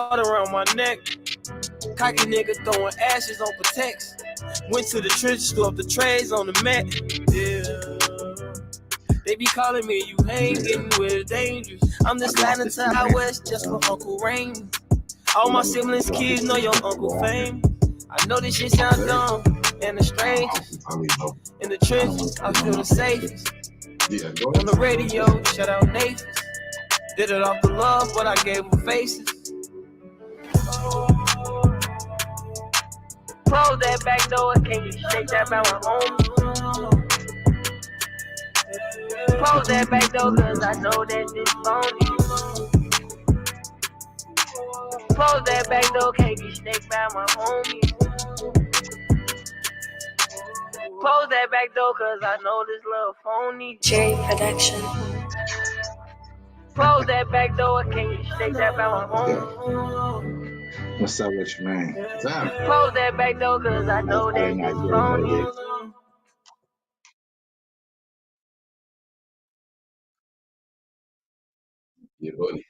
heart around my neck. Cocky nigga throwing ashes on protects. Went to the trenches, threw up the trays on the mat. Yeah. They be calling me, you ain't getting with dangerous. I'm just sliding to out west just for Uncle Rain. All my siblings' kids know your Uncle Fame. I know this shit sound dumb and the strangest. In the trenches, I feel the safest. On the radio, shout out Nathan. Did it off the love, but I gave them faces. Close that back door, can't you shake that by my home? Close that back door, cause I know that this phony. Close that back door, can't get snaked by my homies. Close that back door, cause I know this little phony. J Production. Close that back door, can't get snaked by my homies. What's up with you, man? Close that back door, cause I know that this phony. Yeah, buddy.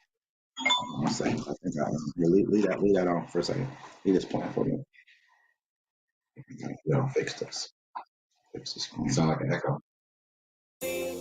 One second. I think leave that on for a second. Leave this playing for me. We don't fix this. Fix this. Sound like an echo. We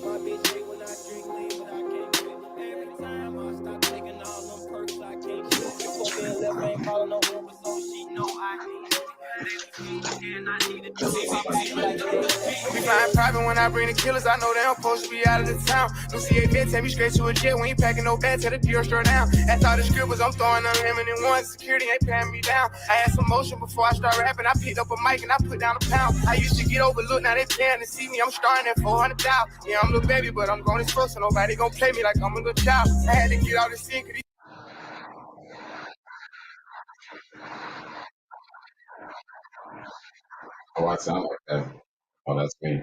flying private when I bring the killers. I know they don't supposed to be out of the town. No CA vet, take me straight to a jet. We ain't packing no bags, tell the PR straight down. That's all the scribbles, I'm throwing them him and then one. Security ain't patting me down. I had some motion before I start rapping. I picked up a mic and I put down a pound. I used to get overlooked, now they paying to see me. I'm starting at 400,000. Yeah, I'm a little baby, but I'm going as fuck, so nobody gonna play me like I'm a little child. I had to get out the scene. Oh, I sound like that. Oh, that's me.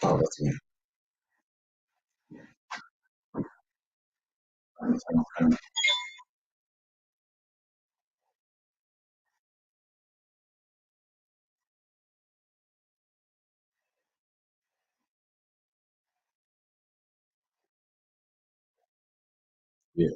Oh, that's me. Yeah.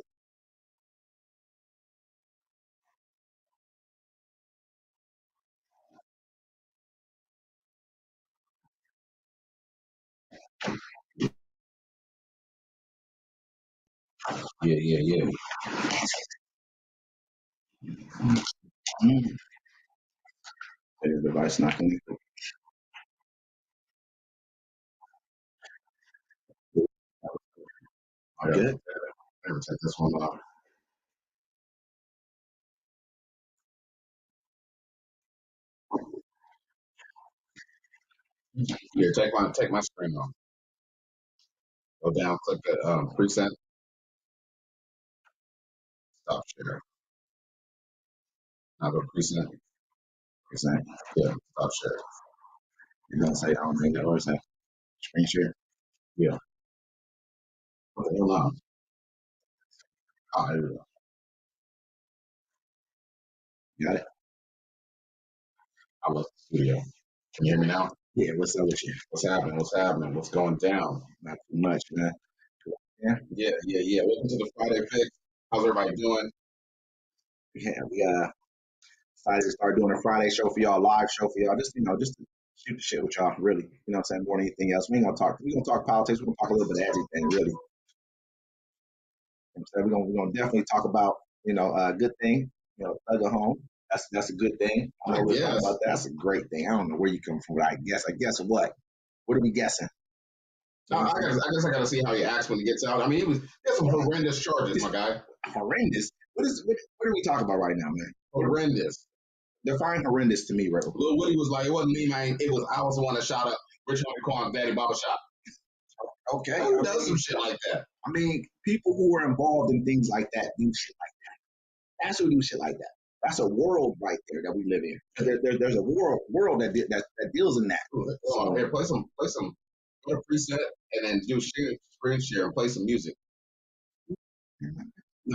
Yeah. The device not connected. I'm good. Never take this one off. Here, take my screen off. Go down, click the preset, stop share. Now go preset. Yeah, stop share. You're gonna say, I don't think that was that screen share. Yeah. What the hell on? Oh, here we go. You got it? I left the studio. Can you hear me now? Yeah, what's up with you? What's happening? What's going down? Not too much, man. Yeah. Welcome to the Friday Fix. How's everybody doing? Yeah, we decided to start doing a Friday show for y'all, live show for y'all, just to shoot the shit with y'all, really. You know what I'm saying? More than anything else. We're gonna talk politics, we're gonna talk a little bit of everything, really. You know what I'm saying? We're gonna definitely talk about, a good thing, Thugger Home. That's a good thing. I know we're talking about that. That's a great thing. I don't know where you come from, but I guess what? What are we guessing? I guess I gotta see how he acts when he gets out. I mean, he has some horrendous charges, my guy. Horrendous? What are we talking about right now, man? Horrendous. Define horrendous to me, right? Lil Woody was like, it wasn't me, man. I was the one that shot up Rich Homie Quan's Daddy Baba Shop. Okay. Who does some shit like that? I mean, people who are involved in things like that do shit like that. That's who do shit like that. That's a world right there that we live in. There's a world that deals in that. So, here, play some go to preset and then do screen share and play some music.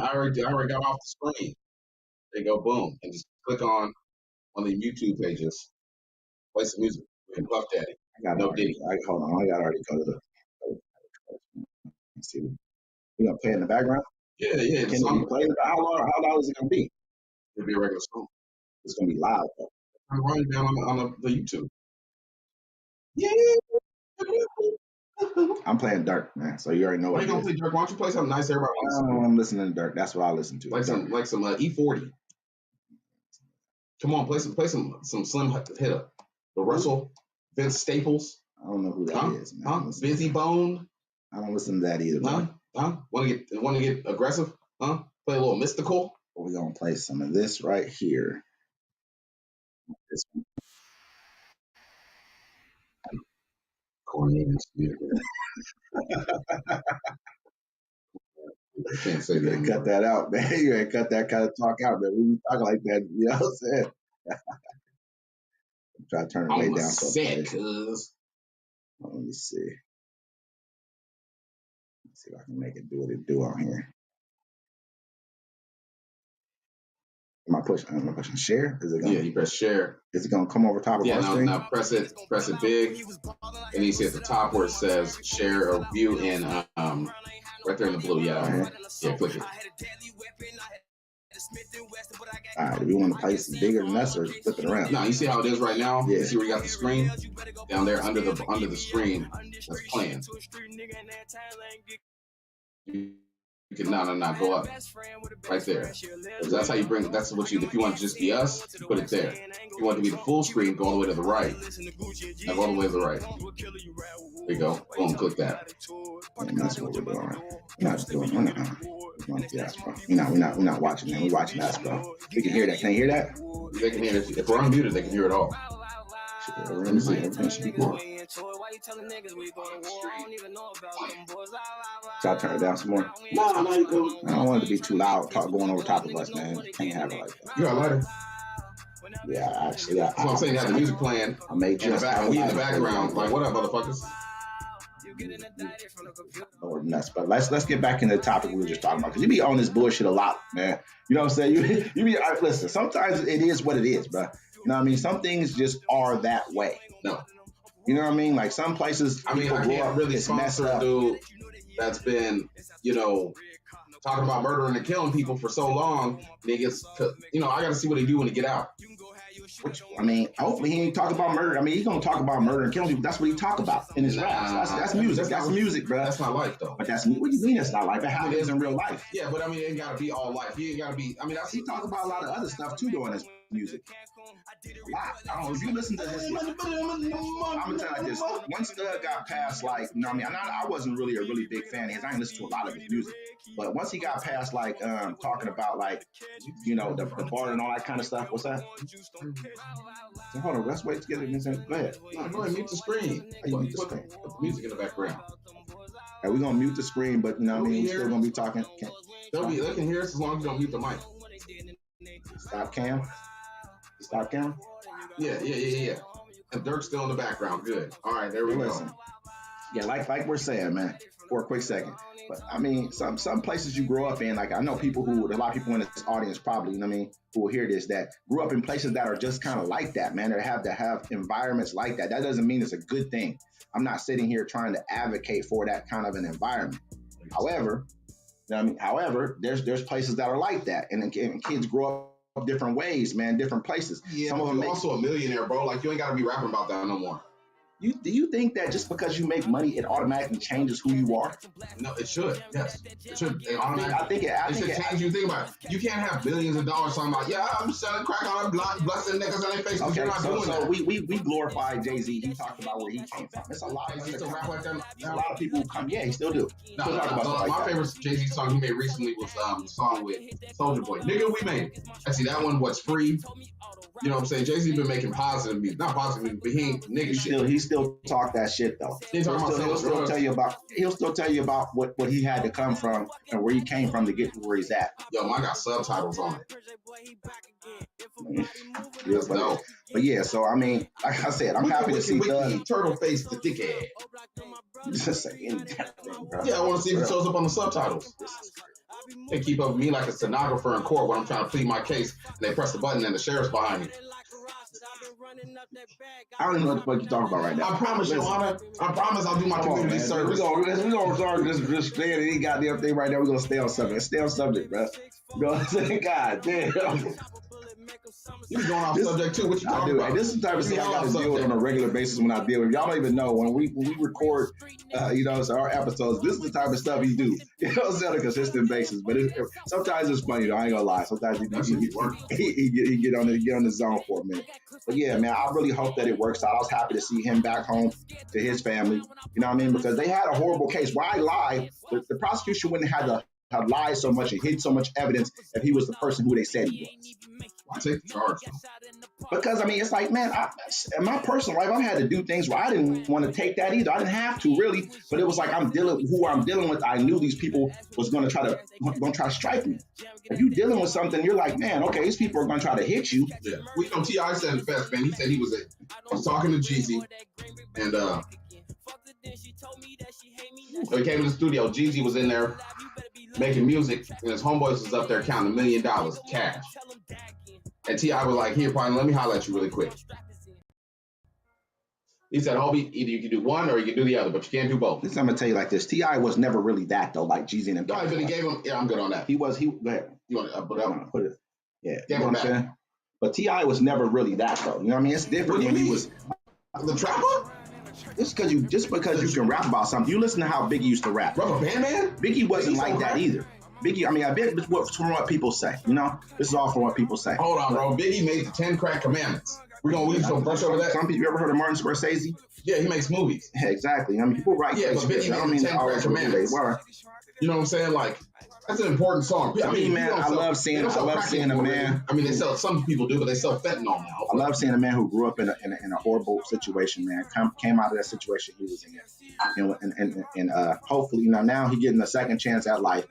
I already got off the screen. There you go, boom, and just click on one of the YouTube pages. Play some music and Puff Daddy. No Diddy. Hold on, I gotta already go to the. Let's see, we gonna play in the background. Yeah. Can we play it? How loud is it gonna be? It'll be a regular song. It's gonna be loud though. I'm running down on the YouTube. Yeah. I'm playing Dirk, man. So you already know Why what you gonna play Dirk? Why don't you play something nice? Everybody wants. I'm listening to Dirk. That's what I listen to. Like some E40. Come on, play some Slim Hitter. The Russell, Vince Staples. I don't know who that is, man. Busy Bone. I don't listen to that either. Want to get aggressive? Huh? Play a little mystical. We're gonna play some of this right here. This one. Cornelius. Can't say that. Cut that out, man. You ain't cut that kind of talk out, man. We talk like that. You know what I'm saying? Try to turn it way down. Sick, cuz. Let me see. Let's see if I can make it do what it do on here. Am I pushing share? Is it gonna, you press share. Is it gonna come over top of our screen? Now press it big, and you see at the top where it says share or view in right there in the blue. Yeah, click it. All right, do we want to place it bigger than us or flip it around? No, you see how it is right now? Yeah. You see where you got the screen? Down there under the screen that's playing. You can not go up right there. That's how you bring it. That's what if you want to just be us, you put it there. If you want it to be the full screen, go all the way to the right. Now go all the way to the right. There you go. Boom, click that. And that's what we're doing. We're not doing We're not watching that. We're watching us, bro. We can hear that. Can you hear that? They can hear it. If we're unmuted, they can hear it all. Let me see. Everything should be cool. So I'll turn it down some more. No, I don't want it to be too loud, going over top of us, man. Can't have it like that. You got a lighter? Yeah, actually. That's what I'm saying. You have the music playing. I made in the background. Like, what up, motherfuckers? Or nuts. But let's get back into the topic we were just talking about, because you be on this bullshit a lot, man. You know what I'm saying? You be listen. Sometimes it is what it is, bro. You know what I mean? Some things just are that way. No. You know what I mean? Like some places, I can't really sponsor a dude that's been, talking about murdering and killing people for so long. Niggas, I got to see what he do when he get out. Hopefully he ain't talk about murder. He's gonna talk about murder and killing people. That's what he talk about in his raps. That's music. That's music, bro. That's not life, though. But what do you mean that's not life? That happens in real life. Yeah, but it ain't gotta be all life. He ain't gotta be. He talk about a lot of other stuff too, though, in his music. I don't know if you listen to his. I'm gonna tell you this. Once Thug got past, I wasn't really a big fan of his. I didn't listen to a lot of his music, but once he got past talking about the bar and all that kind of stuff. What's that? So hold on, let's wait to get it. Go ahead. No, go ahead, mute the screen. Mute the screen. Put the music in the background. We're gonna mute the screen, but we're still gonna be talking. They can hear us as long as you don't mute the mic. Stop cam. Yeah. And Dirk's still in the background. Good. All right, there we go. Yeah, like we're saying, man, for a quick second. But some places you grow up in, like I know a lot of people in this audience probably, who will hear this, that grew up in places that are just kind of like that, man. They have to have environments like that. That doesn't mean it's a good thing. I'm not sitting here trying to advocate for that kind of an environment. However, there's places that are like that, and kids grow up different ways, man, different places. Yeah, some of them also a millionaire, bro. Like you ain't gotta be rapping about that no more. Do you think that just because you make money, it automatically changes who you are? No, it should. Yes, it should. I think it should change you. Think about it. You can't have billions of dollars talking about, I'm selling crack on blessing niggas on their face. Okay, you're not doing that. we glorify Jay-Z. He talked about where he came from. It's a lot of still rap like that. A lot of people who come. Yeah, he still do. My favorite Jay-Z song he made recently was the song with Soulja Boy. Nigga, we made it. I see that one. What's free? You know what I'm saying? Jay-Z been making positive music, not positive music, but he ain't nigga shit. He still talk that shit though. He'll still tell you about what he had to come from and where he came from to get to where he's at. Yo, I got subtitles on it. But yeah, so like I said, I'm happy to see Thug. Turtle face the dickhead. Just say anything, bro. Yeah, I want to see if it shows up on the subtitles. They keep up with me like a stenographer in court when I'm trying to plead my case, and they press the button and the sheriff's behind me. I don't even know what the fuck you're talking about right now. I promise, Your Honor. I promise I'll do my community service. We're gonna start this stay in any goddamn thing right now. We're gonna stay on subject. Stay on subject, bro. You know what I'm saying? God damn. You going off subject too. What you talking about? Hey, this is the type of stuff I got to deal with on a regular basis when I deal with. Y'all don't even know when we record, so our episodes. This is the type of stuff he do. You know, on a consistent basis. But sometimes it's funny. Though, I ain't gonna lie. Sometimes he get on the zone for a minute. But yeah, man, I really hope that it works out. I was happy to see him back home to his family. You know what I mean? Because they had a horrible case. Why lie? The prosecution wouldn't have lied so much and hid so much evidence if he was the person who they said he was. Why take the charge? Because, I mean, it's like, man, in my personal life, I've had to do things where I didn't want to take that either. I didn't have to, really. But it was like I'm dealing with. I knew these people was going to try to strike me. If you dealing with something, you're like, man, okay, these people are going to try to hit you. Yeah. T.I. said it best, man. He said I was talking to Jeezy, and he came to the studio. Jeezy was in there making music, and his homeboys was up there counting $1 million cash. And T.I. was like, here, partner, let me holler at you really quick. He said, Hobie, either you can do one or you can do the other, but you can't do both. Listen, I'm going to tell you like this. T.I. was never really that, though, like Jeezy and him. No, but he gave him, I'm good on that. Go ahead. You want to put it? Yeah. Gave him back. But T.I. was never really that, though. You know what I mean? It's different when he was. The trapper? Just because you can rap about something. You listen to how Biggie used to rap. Rubber Band Man? Biggie wasn't like that either. Biggie, I mean, I bet it's from what people say. You know, this is all from what people say. Hold on, bro. Biggie made the 10 crack commandments. We gonna brush over that. Some people, you ever heard of Martin Scorsese? Yeah, he makes movies. Yeah, exactly. I mean, people write. Yeah, but Biggie made the 10 crack commandments. You know what I'm saying? Like, that's an important song. I mean, man, I love seeing a man. I mean, they sell. Some people do, but they sell fentanyl now. I love seeing a man who grew up in a horrible situation, man. Came out of that situation he was in, and hopefully, now he's getting a second chance at life.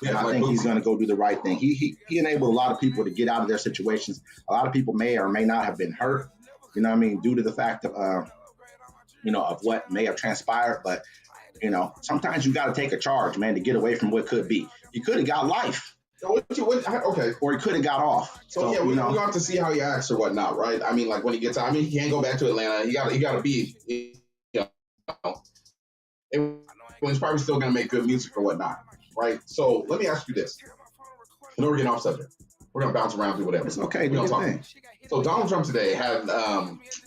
And I think he's going to go do the right thing. He enabled a lot of people to get out of their situations. A lot of people may or may not have been hurt, you know what I mean, due to the fact of, of what may have transpired. But, sometimes you got to take a charge, man, to get away from what could be. He could have got life. Okay. Or he could have got off. So yeah, we're going to have to see how he acts or whatnot, right? I mean, like when he gets out, he can't go back to Atlanta. He got to be, he's probably still going to make good music or whatnot. Right. So let me ask you this. I know we're getting off subject. We're going to bounce around through whatever. It's okay. We're talk. So Donald Trump today had,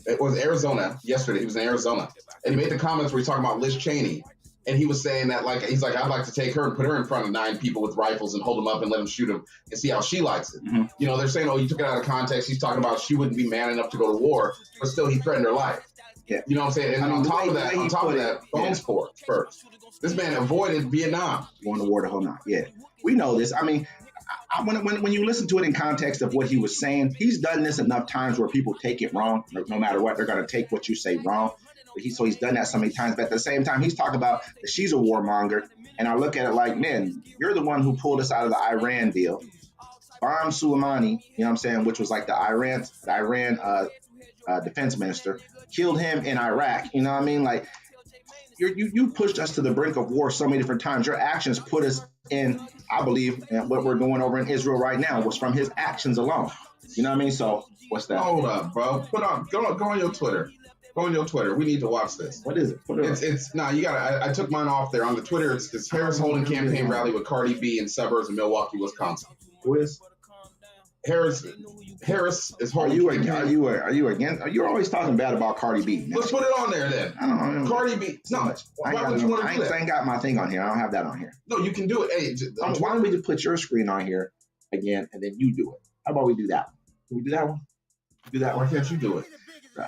it was Arizona yesterday. He was in Arizona. And he made the comments where he's talking about Liz Cheney. And he was saying that, he's like, I'd like to take her and put her in front of 9 people with rifles and hold them up and let them shoot them and see how she likes it. Mm-hmm. They're saying, you took it out of context. He's talking about she wouldn't be man enough to go to war, but still he threatened her life. Yeah. You know what I'm saying? And on top of that, phone sports first. This man avoided Vietnam. Going to war the whole night. Yeah. We know this. I mean, when you listen to it in context of what he was saying, he's done this enough times where people take it wrong. No matter what, they're going to take what you say wrong. So he's done that so many times. But at the same time, he's talking about that she's a warmonger. And I look at it like, man, you're the one who pulled us out of the Iran deal. Qasem Soleimani, you know what I'm saying, which was like the Iran defense minister, killed him in Iraq. You know what I mean? Like, you pushed us to the brink of war so many different times. Your actions put us in, I believe, and what we're going over in Israel right now was from his actions alone. You know what I mean? So what's that? Hold up, bro. Go on your Twitter. Go on your Twitter. We need to watch this. What is it? You got. I took mine off there on the Twitter. It's Harris holding campaign rally with Cardi B in suburbs of Milwaukee, Wisconsin. Who is? Harris is holding. Are you against? You're always talking bad about Cardi B. Let's put it on there then. I don't know. Cardi B. No, why would you want to do that? I ain't got my thing on here. I don't have that on here. No, you can do it. Hey, why don't we just put your screen on here again, and then you do it? How about we do that? Can we do that one? Do that. Why can't you do it?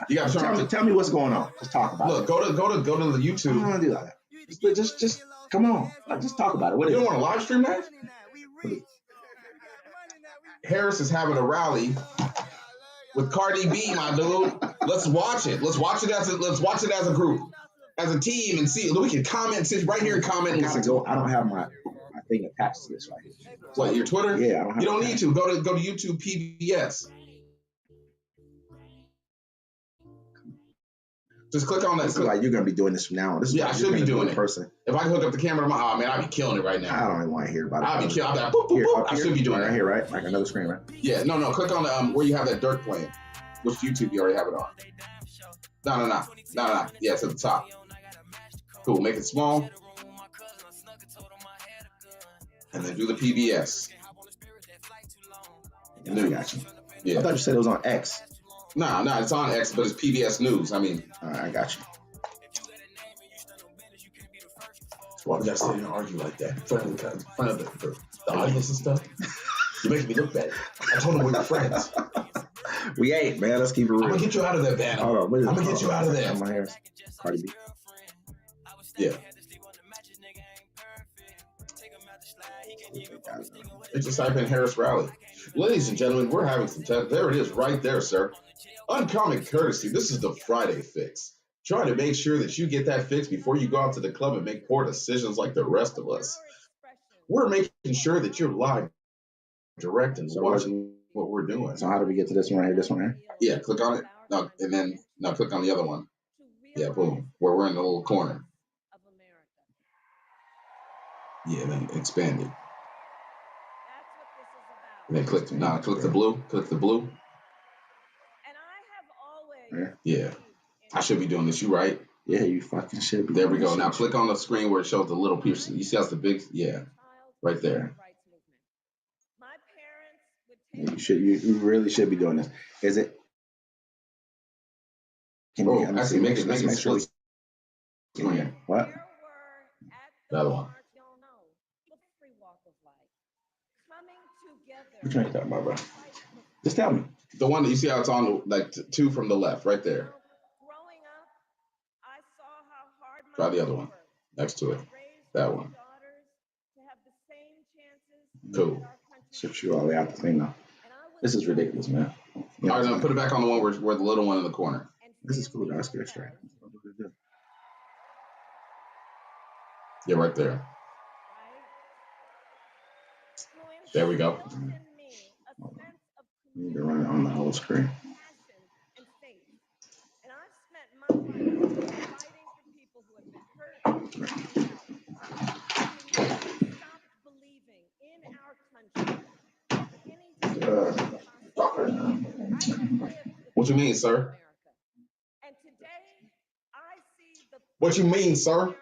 You got to tell me what's going on. Let's talk about it. Look, go to the YouTube. I don't want to do that. Just come on. Just talk about it. You don't want to live stream that? Harris is having a rally with Cardi B, my dude. Let's watch it. Let's watch it as a group, as a team, and see. We can comment, sit right here and comment. I don't have my thing attached to this right here. What, your Twitter? Yeah, I don't have. You don't need to. Go to YouTube PBS. Just click on that. This is like you're gonna be doing this from now on. This is I should be doing it. Person. If I can hook up the camera, I'd be killing it right now. I don't even want to hear about it. I'd be killing. I'd be like, boop, boop, boop. I should be doing right it here, right? Like another screen, right? Yeah, no. Click on the where you have that dirt playing. Which YouTube you already have it on? No. Yeah, it's at the top. Cool. Make it small. And then do the PBS. And then I got you. Yeah. I thought you said it was on X. No, it's on X, but it's PBS News. I mean, all right, I got you. Why would I sit and argue like that in front of the audience and stuff? You're making me look bad. I told them we were friends. We ain't, man. Let's keep it real. I'm gonna get you out of there, man. I'm gonna get you out of there. My hair. Cardi B. Yeah. It's just type in Harris Rally. Ladies and gentlemen, we're having some time. There it is, right there, sir. Uncommon courtesy. This is the Friday fix. Trying to make sure that you get that fix before you go out to the club and make poor decisions like the rest of us. We're making sure that you're live, direct, and watching what we're doing. So how do we get to this one right here? This one here? Yeah, click on it. No, and then click on the other one. Yeah, boom. Where we're in the little corner. Yeah, then expand it. And then click the blue. Click the blue. Yeah. I should be doing this. You right? Yeah, you fucking should be. There we go. Now click on the screen where it shows the little piece. You see how it's the big? Yeah. Right there. You should. You really should be doing this. Is it? Actually, make it split screen. What? The other one. Which one are you talking about, bro? Just tell me. The one that you see how it's on, like two from the left, right there. Try the other one next to it. That one. Cool. Shift you all the way out the thing now. This is ridiculous, man. All right, now put it back on the one where the little one in the corner. This is cool. That's good. Straight. Yeah, right there. There we go. You need to run it on the whole screen. What you mean, sir? What you mean, sir?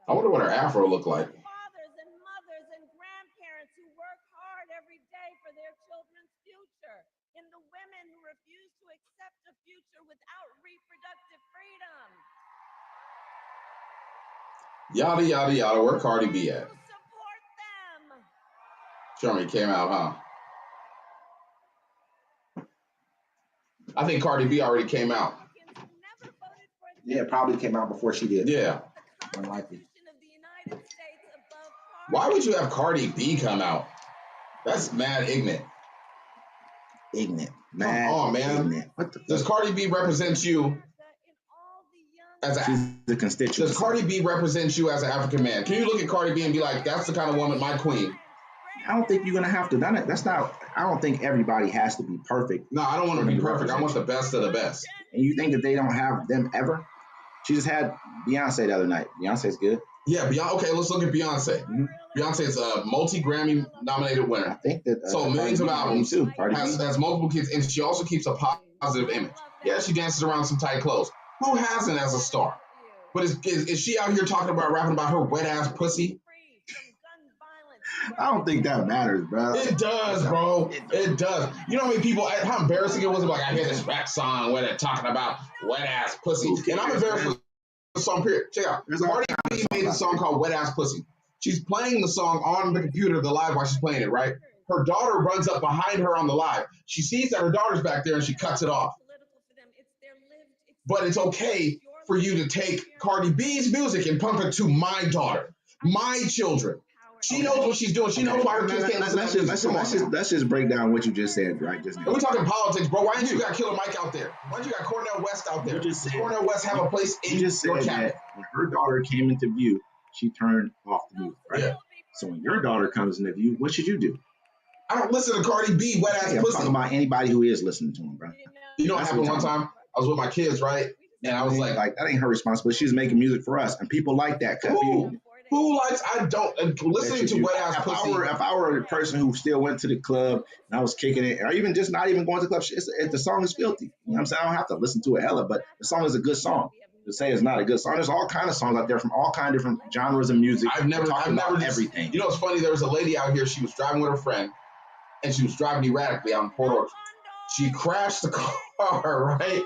I wonder what her afro looked like. Fathers and mothers and grandparents who work hard every day for their children's future, and the women who refuse to accept a future without reproductive freedom. Yada yada yada. Where Cardi B at? Support them. Show me, came out, huh? I think Cardi B already came out. Yeah, it probably came out before she did. Yeah. Unlikely. Why would you have Cardi B come out? That's mad ignorant. Ignorant. Mad. Come on, man. Ignorant. What the does Cardi B represent you as the constituent? Does Cardi B represent you as an African man? Can you look at Cardi B and be like, that's the kind of woman, my queen? I don't think you're gonna have to. That's not. I don't think everybody has to be perfect. No, I don't want to be perfect. I want the best of the best. And you think that they don't have them ever? She just had Beyonce the other night. Beyonce's good. Yeah, Beyonce. Okay, let's look at Beyonce. Mm-hmm. Beyonce's a multi-Grammy nominated winner. I think that so millions of albums too. Has multiple kids, and she also keeps a positive image. Yeah, she dances around some tight clothes. Who hasn't as a star? But is she out here rapping about her wet ass pussy? I don't think that matters, bro. It does, bro. It does. You know how many people? How embarrassing it was? Like I hear this rap song where they're talking about wet ass pussy, and I'm embarrassed for the song. Period. Check out. Cardi B made a song called "Wet Ass Pussy." She's playing the song on the computer, the live while she's playing it. Right. Her daughter runs up behind her on the live. She sees that her daughter's back there, and she cuts it off. But it's okay for you to take Cardi B's music and pump it to my daughter, my children. She knows what she's doing. She knows why her kids can't listen to music. Let's just break down what you just said right just now. We're talking politics, bro. Why didn't you got Killer Mike out there? Why didn't you got Cornel West out there? Does Cornel West have a place in your cabinet? When her daughter came into view, she turned off the music, right? Yeah. So when your daughter comes into view, what should you do? I don't listen to Cardi B, wet ass pussy. I'm talking about anybody who is listening to him, bro. You know what happened one time? I was with my kids, right? And I was like, that ain't her responsibility. She's making music for us, and people like that. Who likes? I don't listening to wet ass pussy. If I were a person who still went to the club and I was kicking it, or even just not even going to the club, the song is filthy. You know what I'm saying? I don't have to listen to it hella, but the song is a good song. To say it's not a good song, there's all kind of songs out there from all kind of different genres of music. I've never everything. You know what's funny? There was a lady out here. She was driving with her friend, and she was driving erratically out in Port Orchard. She crashed the car, right?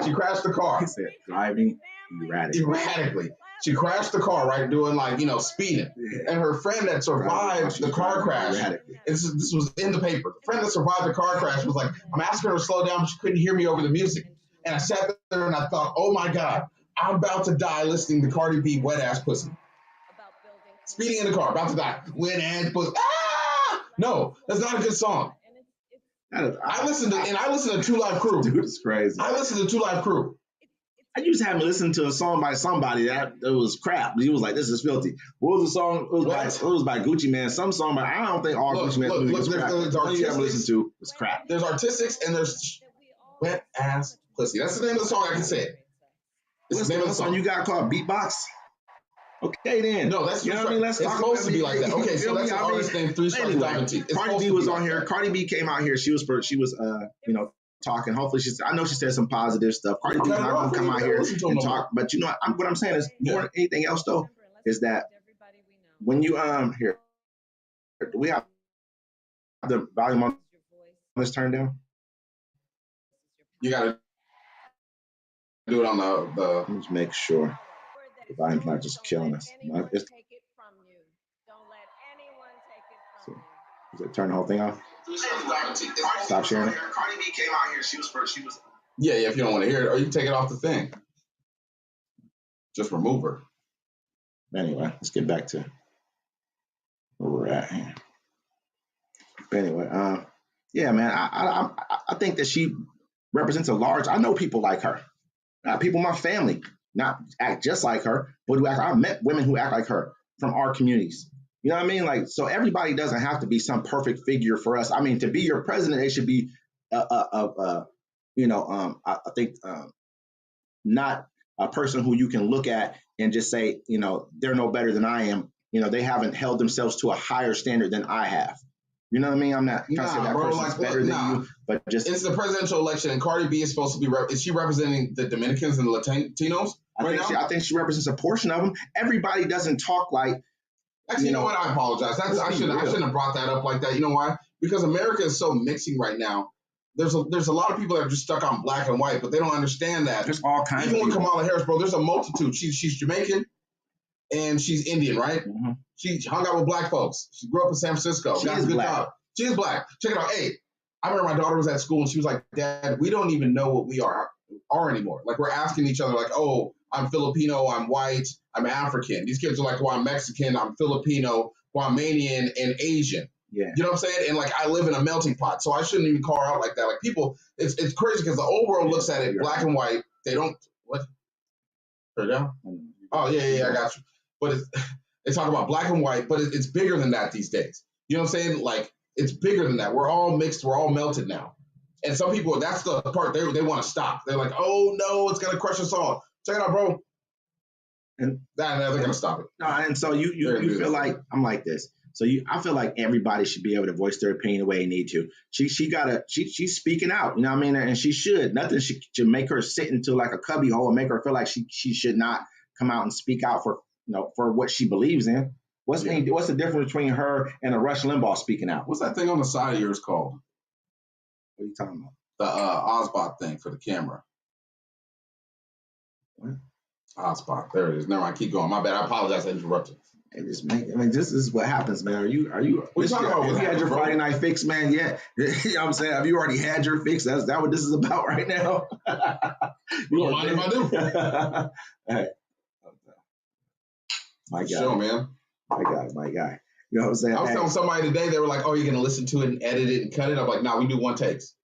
She crashed the car. He said driving erratically. She crashed the car, right, doing speeding. Yeah. And her friend that survived the car crash, this was in the paper. The friend that survived the car crash was like, I'm asking her to slow down, but she couldn't hear me over the music. And I sat there and I thought, oh my God, I'm about to die listening to Cardi B, wet ass pussy. Speeding in the car, about to die. Wet ass pussy. Ah! No, that's not a good song. I listened to Two Live Crew. Dude, it's crazy. I listened to Two Live Crew. I used to have listened to a song by somebody that was crap. He was like, "This is filthy." What was the song? It was by Gucci Mane. Some song, but I don't think all Gucci Mane music is crap. The only you ever listened to was crap. There's Artistics and there's wet ass pussy. That's the name of the song. I can say it. What's the name of the song you got called Beatbox? Okay, then. No, that's you know what I mean. It's supposed to be like that. Okay, so that's an artist named Three Stars Diamond Teeth. Cardi B was on here. Cardi B came out here. She was talking. Hopefully, I know she said some positive stuff. Cardi B's not gonna come out here and talk. But you know, what I'm saying is more than anything else, though, is that when you here, do we have the volume on this turned down? You gotta do it on the. Let's make sure the volume's not just killing us. Is it turn the whole thing off? Stop sharing it. Cardi B came out here. She was first. Yeah, if you don't want to hear it, or you can take it off the thing. Just remove her. Anyway, let's get back to where we're at here. But anyway, yeah, man, I think that she represents a large. I know people like her. People in my family not act just like her, but who act. I've met women who act like her from our communities. You know what I mean? Like, so everybody doesn't have to be some perfect figure for us. I mean, to be your president, they should be, I think not a person who you can look at and just say, they're no better than I am. They haven't held themselves to a higher standard than I have. You know what I mean? I'm not trying to say that person's better than you, but just it's the presidential election, and Cardi B is supposed to be. Is she representing the Dominicans and the Latinos? I think she represents a portion of them. Everybody doesn't talk like. Actually, you know what? I apologize. I shouldn't have brought that up like that. You know why? Because America is so mixing right now. There's a lot of people that are just stuck on black and white, but they don't understand that. There's all kinds. Even with Kamala Harris, bro, there's a multitude. She's Jamaican, and she's Indian, right? Mm-hmm. She hung out with black folks. She grew up in San Francisco. She is black. Job. She is black. Check it out. Hey, I remember my daughter was at school, and she was like, "Dad, we don't even know what we are anymore. Like, we're asking each other, like, oh, I'm Filipino, I'm white, I'm African. These kids are like, well, I'm Mexican, I'm Filipino, Guamanian, and Asian." Yeah. You know what I'm saying? And like, I live in a melting pot, so I shouldn't even call her out like that. Like, people, it's crazy because the old world looks at it black and white. They don't, what? Turn it down? Oh, yeah, I got you. But they talk about black and white, but it's bigger than that these days. You know what I'm saying? Like, it's bigger than that. We're all mixed. We're all melted now. And some people, that's the part they want to stop. They're like, oh, no, it's going to crush us all. Check it out, bro. And they're going to stop it. No, and so you feel like, I'm like this. So I feel like everybody should be able to voice their opinion the way they need to. She's speaking out, you know what I mean? And she should. Nothing should make her sit into like a cubby hole and make her feel like she should not come out and speak out for what she believes in. What's the difference between her and a Rush Limbaugh speaking out? What's that thing on the side of yours called? What are you talking about? The Ozbot thing for the camera. What? Ozbot. There it is. Never mind. Keep going. My bad. I apologize. I interrupted. This is what happens, man. Are you? What talking about? Have you had your Friday night fix, man? Yeah. You know what I'm saying? Have you already had your fix? That's that what this is about right now? You don't mind if I do? Hey. My guy. Show, man. My guy. You know what I'm saying? I was telling somebody today, they were like, "Oh, you're gonna listen to it and edit it and cut it." I'm like, "No, we do one takes."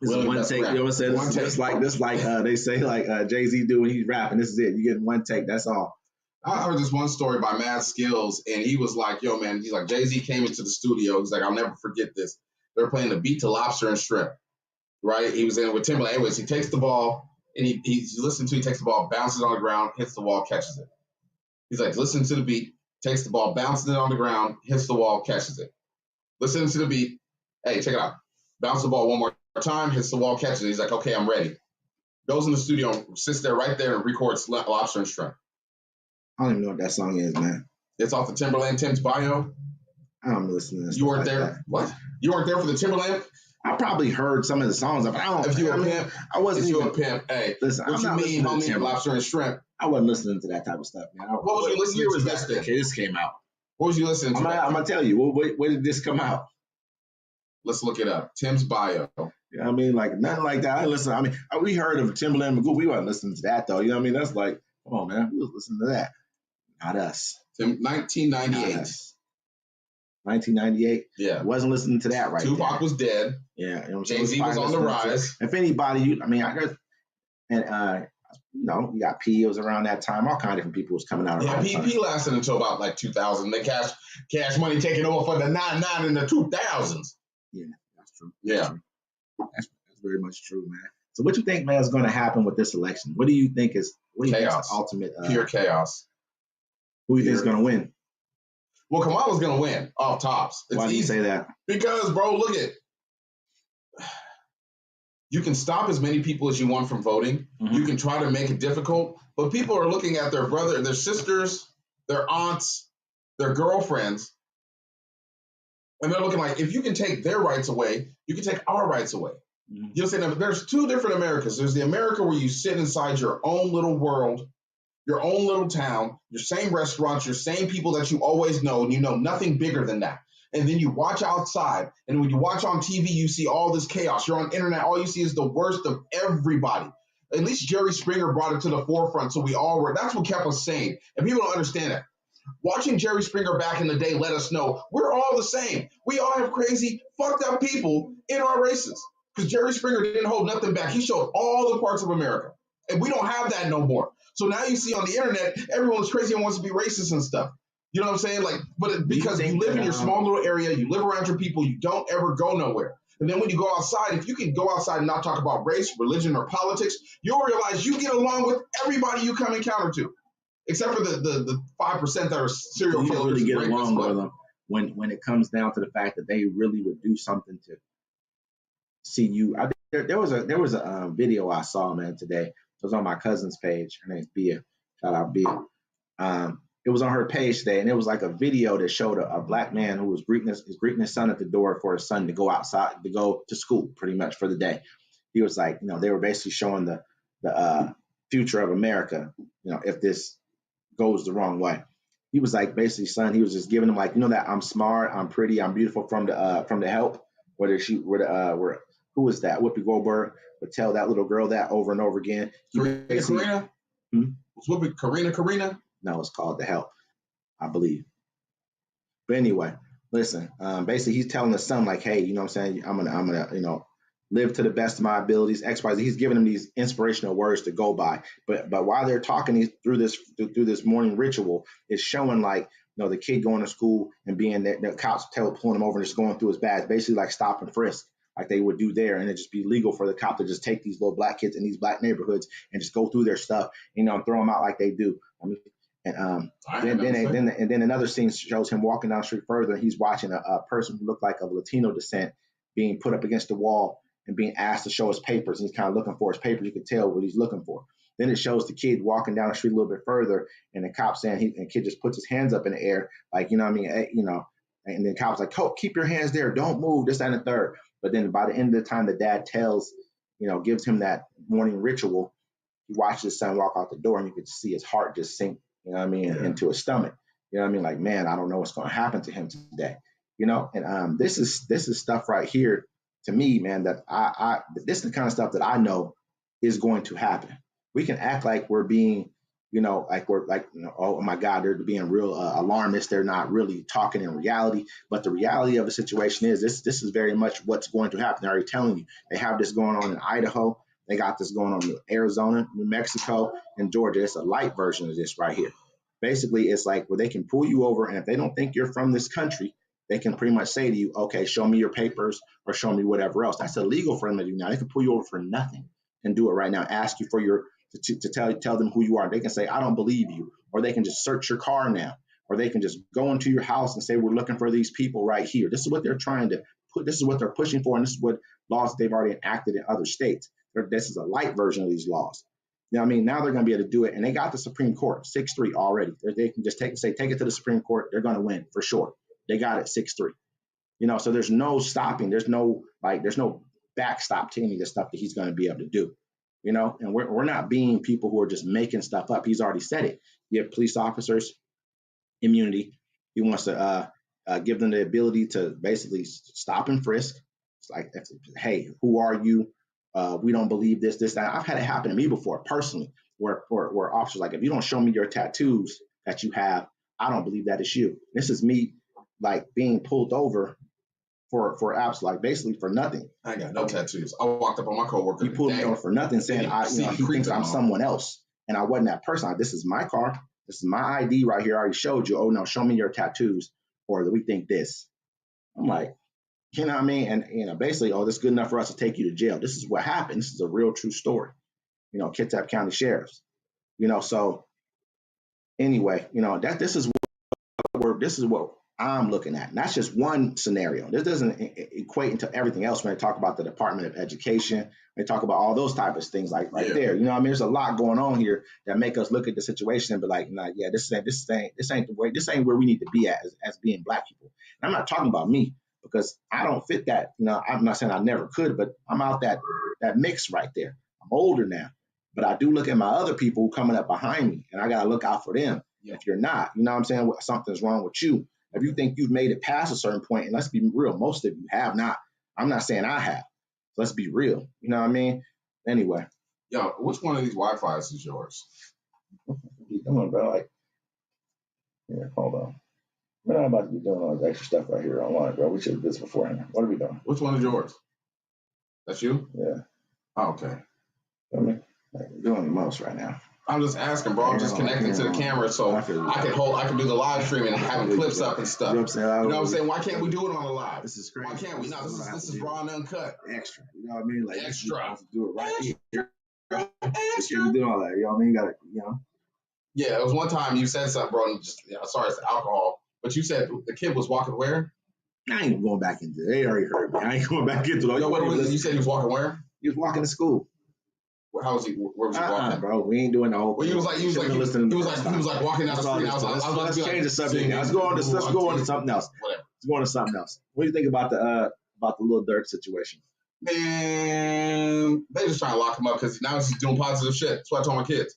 This is one take. You know what I'm saying? This like they say like Jay-Z do when he's rapping. This is it. You get one take. That's all. I heard this one story by Mad Skills, and he was like, "Yo, man," he's like, Jay-Z came into the studio. He's like, "I'll never forget this." They were playing the beat to Lobster and Shrimp, right? He was in with Timbaland. Anyways, he takes the ball, and he's listening to. He takes the ball, bounces on the ground, hits the wall, catches it. He's like, listen to the beat, takes the ball, bounces it on the ground, hits the wall, catches it. Listen to the beat. Hey, check it out. Bounce the ball one more time, hits the wall, catches it. He's like, okay, I'm ready. Goes in the studio, sits there right there and records Lobster and Shrimp. I don't even know what that song is, man. It's off the Timberland Tim's Bio. I don't listen to this. You weren't like there? That. What? You weren't there for the Timberland? I probably heard some of the songs, but I don't. If you a pimp, I wasn't if even you a pimp. Hey, listen. What you mean, homie? Lobster and Shrimp. I wasn't listening to that type of stuff, man. What was you listening to this then? Okay, this came out. What was you listening to? I'm gonna tell you. Where did this come out? Let's look it up. Tim's Bio. You know what I mean? Like nothing like that. I listen. I mean, we heard of Timberland Magoo. We wasn't listening to that though. You know what I mean? That's like, come on, man. We was listening to that. Not us. 1998. 1998. Yeah. Wasn't listening to that right Tupac there. was dead. Yeah. You know Jay-Z was on the rise. If anybody, I mean, I guess, and you know, you got P. It was around that time. All kind of different people was coming out. Yeah, P lasted until about like 2000. The Cash Money taking over for the 99 in the 2000s. Yeah, that's true. Yeah. That's very much true, man. So what you think, man, is going to happen with this election? What do you think is the ultimate pure chaos? Who do you think is going to win? Well, Kamala's going to win off tops. Why do you say that? Because, bro, look at. You can stop as many people as you want from voting. Mm-hmm. You can try to make it difficult, but people are looking at their brother, their sisters, their aunts, their girlfriends, and they're looking like, if you can take their rights away, you can take our rights away. Mm-hmm. You know what I'm saying? There's two different Americas. There's the America where you sit inside your own little world, your own little town, your same restaurants, your same people that you always know, and you know nothing bigger than that. And then you watch outside, and when you watch on TV, you see all this chaos. You're on internet, all you see is the worst of everybody. At least Jerry Springer brought it to the forefront, so we all were. That's what kept us sane. And people don't understand that. Watching Jerry Springer back in the day let us know we're all the same. We all have crazy, fucked up people in our races. Because Jerry Springer didn't hold nothing back. He showed all the parts of America. And we don't have that no more. So now you see on the internet, everyone's crazy and wants to be racist and stuff. You know what I'm saying? Like, but because you live in your small little area, you live around your people, you don't ever go nowhere. And then when you go outside, if you can go outside and not talk about race, religion, or politics, you'll realize you get along with everybody you come encounter to, except for the 5% that are serial killers. You really get along with them when it comes down to the fact that they really would do something to see you. There was a video I saw, man, today. It was on my cousin's page. Her name's Bia. Shout out Bia. It was on her page today, and it was like a video that showed a black man who was greeting his son at the door for his son to go outside, to go to school pretty much for the day. He was like, you know, they were basically showing the future of America, you know, if this goes the wrong way. He was like, basically, son, he was just giving him like, you know, that I'm smart, I'm pretty, I'm beautiful from the Help, who was that? Whoopi Goldberg would tell that little girl that over and over again. Karina? Was Whoopi Karina? No, it's called The Help, I believe. But anyway, listen, basically he's telling his son like, hey, you know what I'm saying? I'm gonna, you know, live to the best of my abilities, XYZ. He's giving him these inspirational words to go by. But while they're talking through this morning ritual, it's showing like, you know, the kid going to school and being the cops pulling him over and just going through his badge, basically like stop and frisk, like they would do there, and it'd just be legal for the cop to just take these little black kids in these black neighborhoods and just go through their stuff, you know, and throw them out like they do. I mean, and then another scene shows him walking down the street further, and he's watching a person who looked like of Latino descent being put up against the wall and being asked to show his papers. And he's kind of looking for his papers. You can tell what he's looking for. Then it shows the kid walking down the street a little bit further, and the cop saying, and the kid just puts his hands up in the air, like, you know what I mean? You know, and then the cop's like, oh, keep your hands there. Don't move, this, that, and the third. But then by the end of the time, the dad gives him that morning ritual. He watches his son walk out the door, and you could see his heart just sink, you know what I mean, into his stomach. You know what I mean? Like, man, I don't know what's going to happen to him today. You know, and this is stuff right here to me, man, that this is the kind of stuff that I know is going to happen. We can act like we're being like we're like, oh my God, they're being real alarmist. They're not really talking in reality. But the reality of the situation is this is very much what's going to happen. They're already telling you. They have this going on in Idaho. They got this going on in Arizona, New Mexico, and Georgia. It's a light version of this right here. Basically, it's like where they can pull you over, and if they don't think you're from this country, they can pretty much say to you, okay, show me your papers or show me whatever else. That's illegal for them to do now. They can pull you over for nothing and do it right now. Ask you for to tell them who you are. They can say, I don't believe you. Or they can just search your car now. Or they can just go into your house and say, we're looking for these people right here. This is what they're trying to put. This is what they're pushing for. And this is what laws they've already enacted in other states. This is a light version of these laws. You know what I mean? Now they're going to be able to do it. And they got the Supreme Court, 6-3 already. They can just take it to the Supreme Court. They're going to win for sure. They got it 6-3. So there's no stopping. There's no backstop to any of the stuff that he's going to be able to do. And we're not being people who are just making stuff up. He's already said it. You have police officers immunity. He wants to give them the ability to basically stop and frisk. It's like, hey, who are you? We don't believe this, that. I've had it happen to me before personally, where officers like, if you don't show me your tattoos that you have, I don't believe that it's you. This is me like being pulled over for apps, like basically for nothing. I ain't got no tattoos. I walked up on my coworker. He pulled me over for nothing, saying he thinks I'm someone else, and I wasn't that person. This is my car. This is my ID right here. I already showed you. Oh no, show me your tattoos, or we think this. I'm like, you know what I mean? And basically, oh, this is good enough for us to take you to jail. This is what happened. This is a real true story. Kitsap County Sheriffs. So anyway, this is what I'm looking at. And that's just one scenario. This doesn't equate into everything else when they talk about the Department of Education. They talk about all those types of things like right there. There's a lot going on here that make us look at the situation and be like, nah, yeah, this ain't the way. This ain't where we need to be at as being Black people. And I'm not talking about me because I don't fit that. I'm not saying I never could, but I'm out that mix right there. I'm older now, but I do look at my other people who coming up behind me, and I got to look out for them. Yeah. If you're not, what I'm saying, something's wrong with you. If you think you've made it past a certain point, and let's be real, most of you have not. I'm not saying I have. Let's be real. You know what I mean? Anyway. Yo, which one of these Wi-Fi's is yours? What are you doing, bro? Hold on. We're not about to be doing all this extra stuff right here online, bro. We should have did this beforehand. What are we doing? Which one is yours? That's you? Yeah. Oh, okay. We're doing the most right now. I'm just asking, bro. I'm just connecting to the camera so I can do the live streaming and having clips up and stuff. You know what I'm saying? Why can't we do it on the live? This is crazy. Why can't we? No, this is raw and uncut. Extra. You know what I mean? Like extra. Do it right here. Extra. You do all that. You know what I mean? You gotta, Yeah, it was one time you said something, bro. And sorry, it's the alcohol. But you said the kid was walking where? I ain't going back into it. They already heard me. I ain't going back into it. Yo, what was it? You said he was walking where? He was walking to school. How was he? Where was he walking, bro? We ain't doing the whole thing. He was like walking down the street. Let's change the subject. Let's go on to something else. Whatever. Let's go on to something else. What do you think about the Lil Durk situation? Man, they just trying to lock him up because now he's doing positive shit. That's what I told my kids.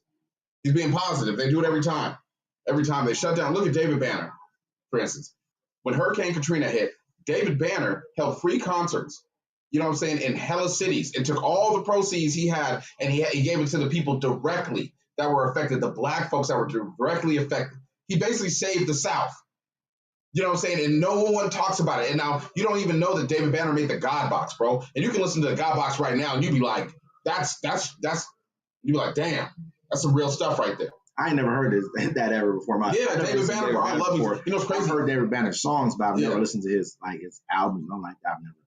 He's being positive. They do it every time. Every time they shut down. Look at David Banner, for instance. When Hurricane Katrina hit, David Banner held free concerts. You know what I'm saying? In hella cities, and took all the proceeds he had, and he gave it to the people directly that were affected, the Black folks that were directly affected. He basically saved the South. You know what I'm saying? And no one talks about it. And now you don't even know that David Banner made the God Box, bro. And you can listen to the God Box right now, and you'd be like, you'd be like, damn, that's some real stuff right there. I ain't never heard that ever before. David Banner, bro. I love him. You know what's crazy? I've heard David Banner songs, but I've never listened to his albums. I'm like, I've never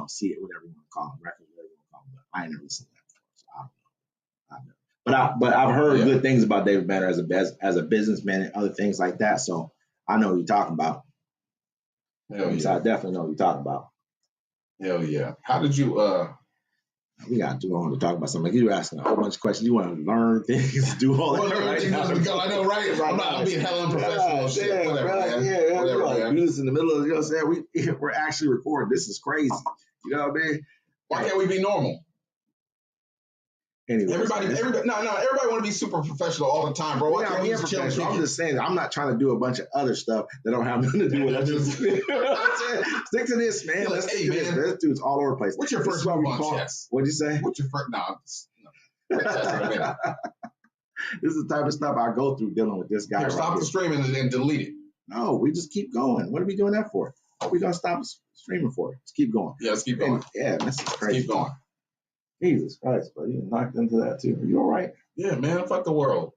see it, whatever you want to call it, record, whatever you want to call it. But I ain't never listened to that before, so I don't know. But I've heard good things about David Banner as a businessman and other things like that. So I know what you're talking about. So I definitely know what you're talking about. Hell yeah! How did you? We got too long to talk about something. Like you were asking a whole bunch of questions. You want to learn things, do all that. Right now. I know, right? I'm being hella unprofessional. Shit. Whatever, man. Whatever, man. You listen in the middle of, you know what I'm saying? We're actually recording. This is crazy. You know what I mean? Why can't we be normal? Anyway, everybody want to be super professional all the time, bro. Why can't we just chill? I'm just saying, I'm not trying to do a bunch of other stuff that don't have nothing to do with it. You know what I'm saying? Stick to this, man. Let's stick to this. This dude's all over the place. What's your first move on chess? What'd you say? What's your first? No. This is the type of stuff I go through dealing with this guy. Here, stop the stream and delete it. No, we just keep going. What are we doing that for? What are we gonna stop streaming for? Let's keep going. Yeah, let's keep going. Yeah, this is crazy. Keep going. Jesus Christ, bro. You knocked into that too. Are you all right? Yeah, man. Fuck the world.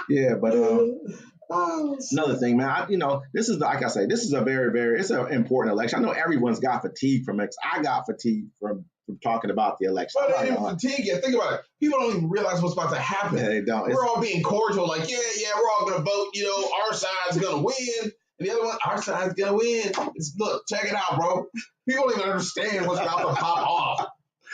Yeah, but another thing, man. This is like I say, this is a very, it's an important election. I know everyone's got fatigue from it. I got fatigue from talking about the election. But they didn't fatigue yet. Think about it. People don't even realize what's about to happen. Yeah, they don't. We're all being cordial, like, yeah, we're all gonna vote. Our side's gonna win, and the other one, our side's gonna win. Look, check it out, bro. People don't even understand what's about to pop off.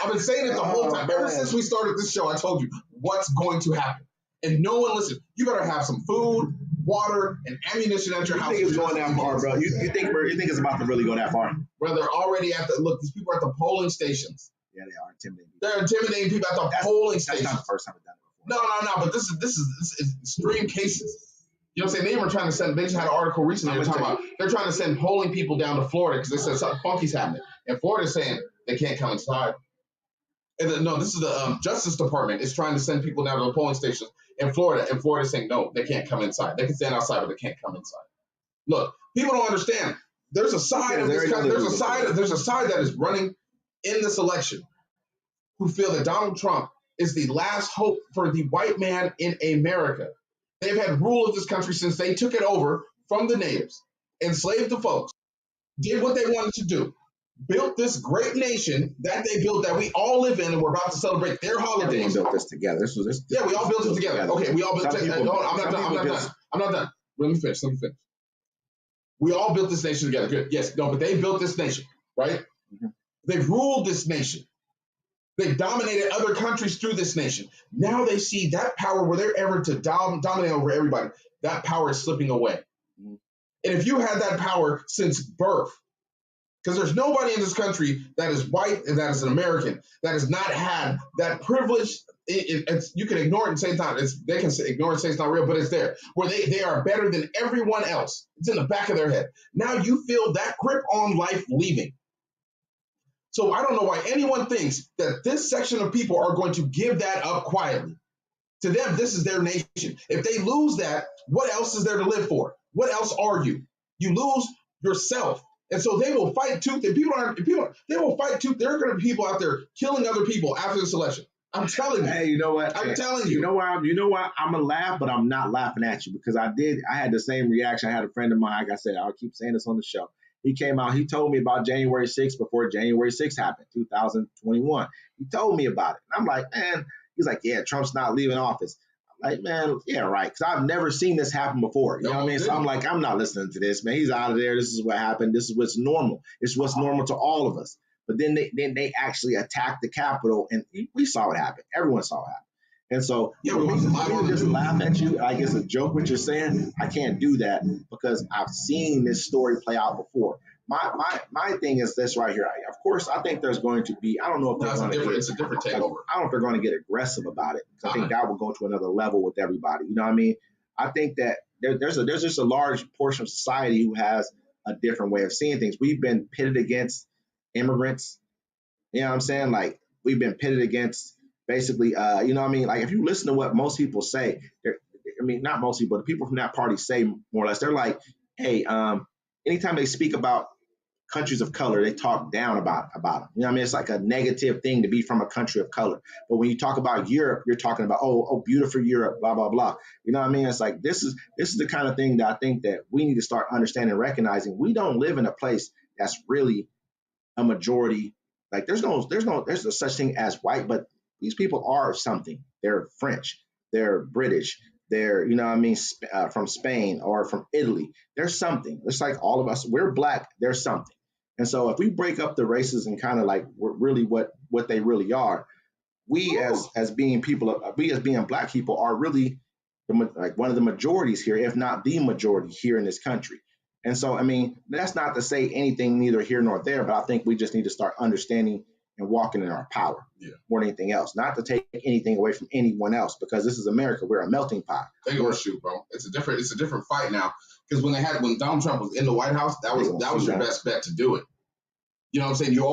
I've been saying it the whole time. Ever since we started this show, I told you what's going to happen. And no one listened. You better have some food, water, and ammunition at your house. You think it's going that far, bro? You think it's about to really go that far? Bro, they're already these people are at the polling stations. Yeah, they are intimidating. They're intimidating people at the polling stations. That's not the first time they've done it before. No, but this is extreme cases. You know what I'm saying? They were trying to send, they just had an article recently they're trying to send polling people down to Florida because they said something funky's happening. And Florida's saying they can't come inside. And this is the Justice Department is trying to send people down to the polling stations in Florida. And Florida's saying, no, they can't come inside. They can stand outside, but they can't come inside. Look, people don't understand. There's a side of this country, there's a side that is running in this election who feel that Donald Trump is the last hope for the white man in America. They've had rule of this country since they took it over from the natives, enslaved the folks, did what they wanted to do, built this great nation that they built that we all live in, and we're about to celebrate their holidays. Everyone built this together. Yeah, we all built it together. Okay, we all built it together. I'm not done. Let me finish. We all built this nation together. Good. Yes, no, but they built this nation, right? Mm-hmm. They've ruled this nation. They've dominated other countries through this nation. Now they see that power where they're ever to dominate over everybody. That power is slipping away. Mm-hmm. And if you had that power since birth, because there's nobody in this country that is white and that is an American that has not had that privilege. You can ignore it and say it's not. They can ignore it and say it's not real, but it's there. Where they are better than everyone else. It's in the back of their head. Now you feel that grip on life leaving. So I don't know why anyone thinks that this section of people are going to give that up quietly. To them, this is their nation. If they lose that, what else is there to live for? What else are you? You lose yourself. And so they will fight tooth. And they will fight tooth. There are going to be people out there killing other people after this election. I'm telling you. Hey, you know what? I'm telling you. You know what? I'm gonna laugh, but I'm not laughing at you because I had the same reaction. I had a friend of mine, like I said, I'll keep saying this on the show. He came out, he told me about January 6th before January 6th happened, 2021. He told me about it. And I'm like, man, he's like, yeah, Trump's not leaving office. I'm like, man, yeah, right. Because I've never seen this happen before. You know what I mean? So I'm like, I'm not listening to this, man. He's out of there. This is what happened. This is what's normal. It's what's normal to all of us. But then they actually attacked the Capitol, and we saw it happen. Everyone saw it happen. And so, people just laugh at you like it's a joke what you're saying. I can't do that because I've seen this story play out before. My thing is this right here. Of course, I think there's going to be. I don't know if it's a different takeover. I don't know if they're going to get aggressive about it. I think that will go to another level with everybody. You know what I mean? I think that there's just a large portion of society who has a different way of seeing things. We've been pitted against immigrants. You know what I'm saying? Like we've been pitted against. Basically, you know what I mean? Like, if you listen to what most people say, not most people, but the people from that party say more or less, they're like, hey, anytime they speak about countries of color, they talk down about them. You know what I mean? It's like a negative thing to be from a country of color. But when you talk about Europe, you're talking about, oh, beautiful Europe, blah, blah, blah. You know what I mean? It's like, this is the kind of thing that I think that we need to start understanding and recognizing. We don't live in a place that's really a majority. Like, there's no such thing as white, but these people are something. They're French, they're British, they're, you know what I mean, from Spain or from Italy. They're something. It's like all of us, we're black, they're something. And so if we break up the races and kind of like we're really what they really are, we as being black people are really like one of the majorities here, if not the majority here in this country. And so, I mean, that's not to say anything neither here nor there, but I think we just need to start understanding and walking in our power more than anything else. Not to take anything away from anyone else, because this is America. We're a melting pot. They gonna shoot, bro. It's a different fight now. Because when Donald Trump was in the White House, that was your best bet to do it. You know what I'm saying? You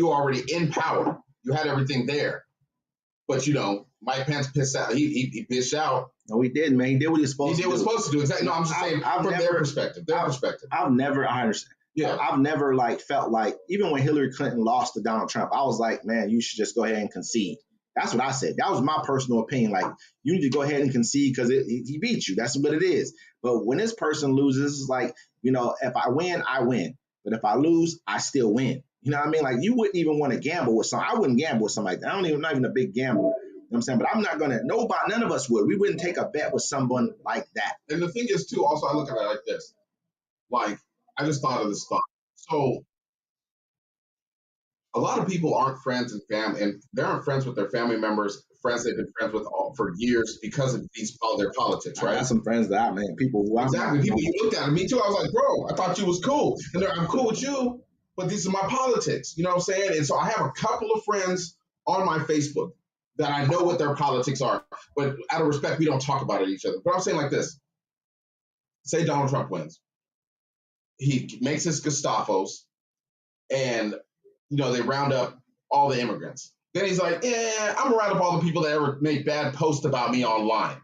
already in power. You had everything there. But Mike Pence pissed out. He pissed out. No, he didn't, man. He did what he was supposed to do. He did what he was supposed to do. Exactly. No, I'm just saying from their perspective. I understand. Yeah. I've never felt like, even when Hillary Clinton lost to Donald Trump, I was like, man, you should just go ahead and concede. That's what I said. That was my personal opinion. Like, you need to go ahead and concede because he beat you. That's what it is. But when this person loses, it's like, if I win, I win. But if I lose, I still win. You know what I mean? Like, you wouldn't even want to gamble with I wouldn't gamble with somebody. I'm not even a big gambler. You know what I'm saying? But I'm not going to, none of us would. We wouldn't take a bet with someone like that. And the thing is, too, also, I look at it like this. Like, I just thought of this thought. So, a lot of people aren't friends and family, and they aren't friends with their family members, friends they've been friends with for years because of all their politics, right? I got some friends that, man, people who people you looked at, me too. I was like, bro, I thought you was cool, and I'm cool with you, but these are my politics. You know what I'm saying? And so I have a couple of friends on my Facebook that I know what their politics are, but out of respect, we don't talk about it each other. But I'm saying like this: say Donald Trump wins, he makes his Gestapos, and they round up all the immigrants. Then he's like, I'm gonna round up all the people that ever made bad posts about me online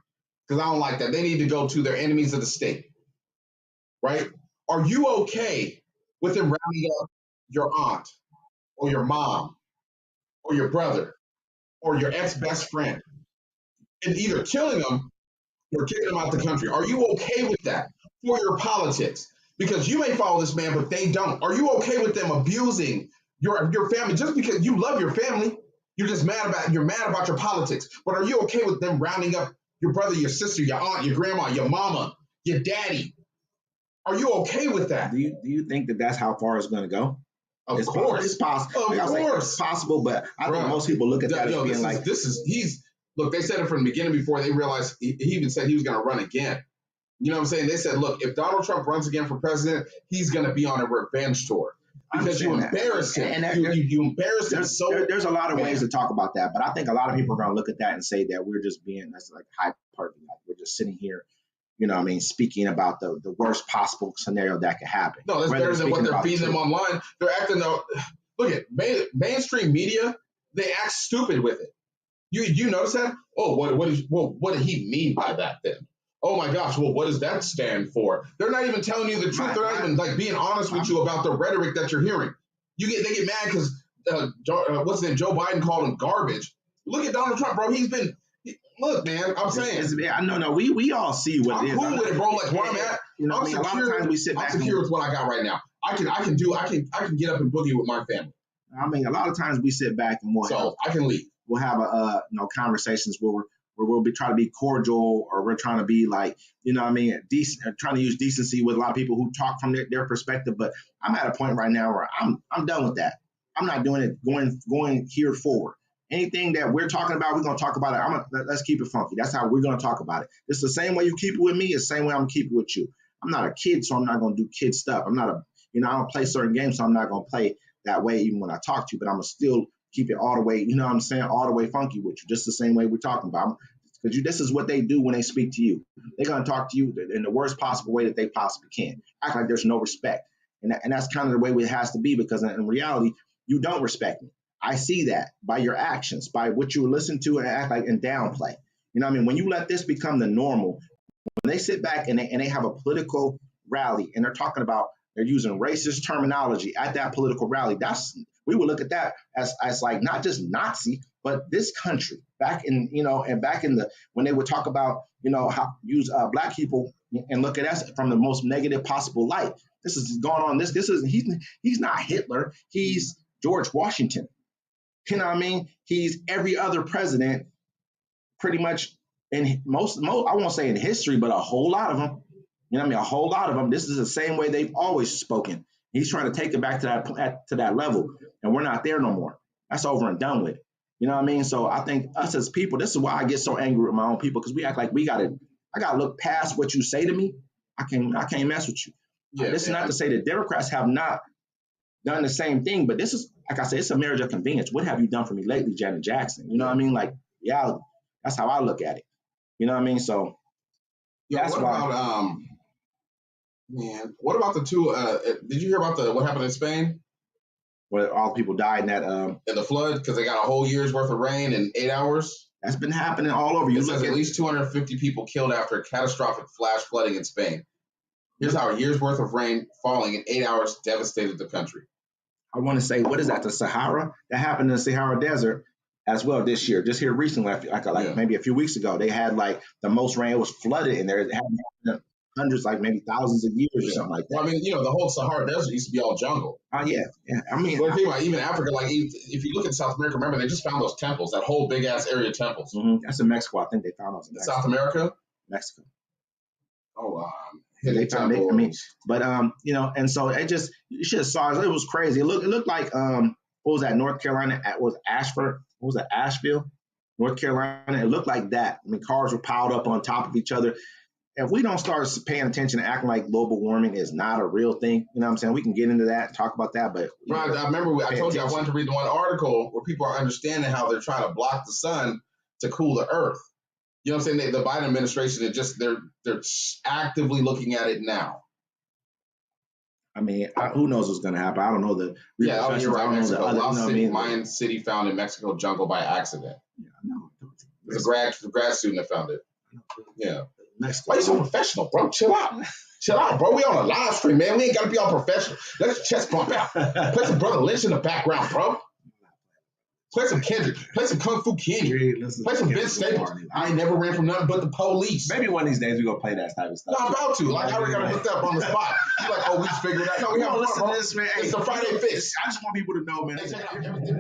because I don't like that. They need to go to their enemies of the state, right? Are you okay with him rounding up your aunt or your mom or your brother or your ex-best friend and either killing them or kicking them out the country? Are you okay with that for your politics? Because you may follow this man, but they don't. Are you okay with them abusing your family just because you love your family? You're mad about your politics. But are you okay with them rounding up your brother, your sister, your aunt, your grandma, your mama, your daddy? Are you okay with that? Do you think that that's how far it's going to go? Of course. It's possible. Of course. It's possible, but I think most people look at that as being like... Look, they said it from the beginning before they realized, he even said he was going to run again. You know what I'm saying? They said, look, if Donald Trump runs again for president, he's going to be on a revenge tour. Because you embarrassed him. You embarrassed him so... There's a lot of ways to talk about that, but I think a lot of people are going to look at that and say that we're just being, that's like hyperbole. Like we're just sitting here, speaking about the worst possible scenario that could happen. No, that's better than what they're feeding them online. They're acting though. Look at mainstream media. They act stupid with it. You notice that? Oh, what did he mean by that then? Oh my gosh, well, what does that stand for? They're not even telling you the truth. They're not even being honest with you about the rhetoric that you're hearing. They get mad because Joe Biden called him garbage. Look at Donald Trump, bro. Look, man, I'm saying. No, we all see what it is. I'm cool with it, bro. Like where I'm at, I'm secure. A lot of times we sit back. I'm secure with what I got right now. I can get up and boogie with my family. A lot of times we sit back and I can leave. We'll have conversations where we'll be trying to be cordial, or we're trying to be decent, trying to use decency with a lot of people who talk from their perspective. But I'm at a point right now where I'm done with that. I'm not doing it going here forward. Anything that we're talking about, we're going to talk about it. Let's keep it funky. That's how we're going to talk about it. It's the same way you keep it with me. It's the same way I'm going to keep it with you. I'm not a kid, so I'm not going to do kid stuff. I don't play certain games, so I'm not going to play that way even when I talk to you, but I'm going to still keep it all the way, all the way funky with you, just the same way we're talking about. Because this is what they do when they speak to you. They're going to talk to you in the worst possible way that they possibly can. Act like there's no respect. And that's kind of the way it has to be, because in reality, you don't respect me. I see that by your actions, by what you listen to and act like and downplay. When you let this become the normal, when they sit back and they have a political rally and they're using racist terminology at that political rally, we would look at that as like not just Nazi, but this country back in when they would talk about, how use black people and look at us from the most negative possible light. This is going on. He's not Hitler. He's George Washington. He's every other president pretty much in most, I won't say in history, but a whole lot of them. A whole lot of them. This is the same way they've always spoken. He's trying to take it back to that level, and we're not there no more. That's over and done with. So I think us as people, this is why I get so angry with my own people, because we act like I gotta look past what you say to me. I can't mess with you. Yeah, this is not to say that Democrats have not done the same thing, but this is, like I said, it's a marriage of convenience. What have you done for me lately, Janet Jackson? Like reality. That's how I look at it. So that's why. Man, what about the two? Did you hear about what happened in Spain? where all the people died in that in the flood because they got a whole year's worth of rain in 8 hours. That's been happening all over. You look at least 250 people killed after catastrophic flash flooding in Spain. Here's how a year's worth of rain falling in 8 hours devastated the country. I want to say, what is that? The Sahara? That happened in the Sahara Desert as well this year. Just here recently, like maybe a few weeks ago, they had like the most rain. It was flooded in there. It happened hundreds, like maybe thousands of years or something like that. Well, I mean, the whole Sahara Desert used to be all jungle. Oh, yeah. I mean, well, think about even Africa, like if you look at South America, remember, they just found those temples, that whole big ass area of temples. Mm-hmm. That's in Mexico. I think they found those in South America? Mexico. Oh, wow. They found it. I mean, but, and so it just, you should have saw it. It was crazy. It looked like, what was that, North Carolina? Was Ashford? What was that, Asheville? North Carolina? It looked like that. I mean, cars were piled up on top of each other. If we don't start paying attention and acting like global warming is not a real thing, you know what I'm saying? We can get into that and talk about that, but... Right, I remember I told you I wanted to read the one article where people are understanding how they're trying to block the sun to cool the earth. You know what I'm saying? The Biden administration, they're actively looking at it now. I mean, who knows what's going to happen? I don't know the... Yeah, you're right, Mexico. Lost City, Mayan city found in Mexico jungle by accident. Yeah, I know. It's a grad student that found it. Yeah. Mexico. Why you so professional, bro? Chill out. Chill out, bro. We on a live stream, man. We ain't got to be all professional. Let your chest pump out. Play some Brother Lynch in the background, bro. Play some Kendrick. Play some Kung Fu Kenny. Play some Vince Staples. I ain't never ran from nothing but the police. Maybe one of these days we gonna play that type of stuff. No, I'm about to. Like, I already got to hook up on the spot. You're like, oh, we just figured it out. No, we haven't listen to this, man. It's the Friday Fix. I just want people to know, man. Hey, check it out. I'm not saying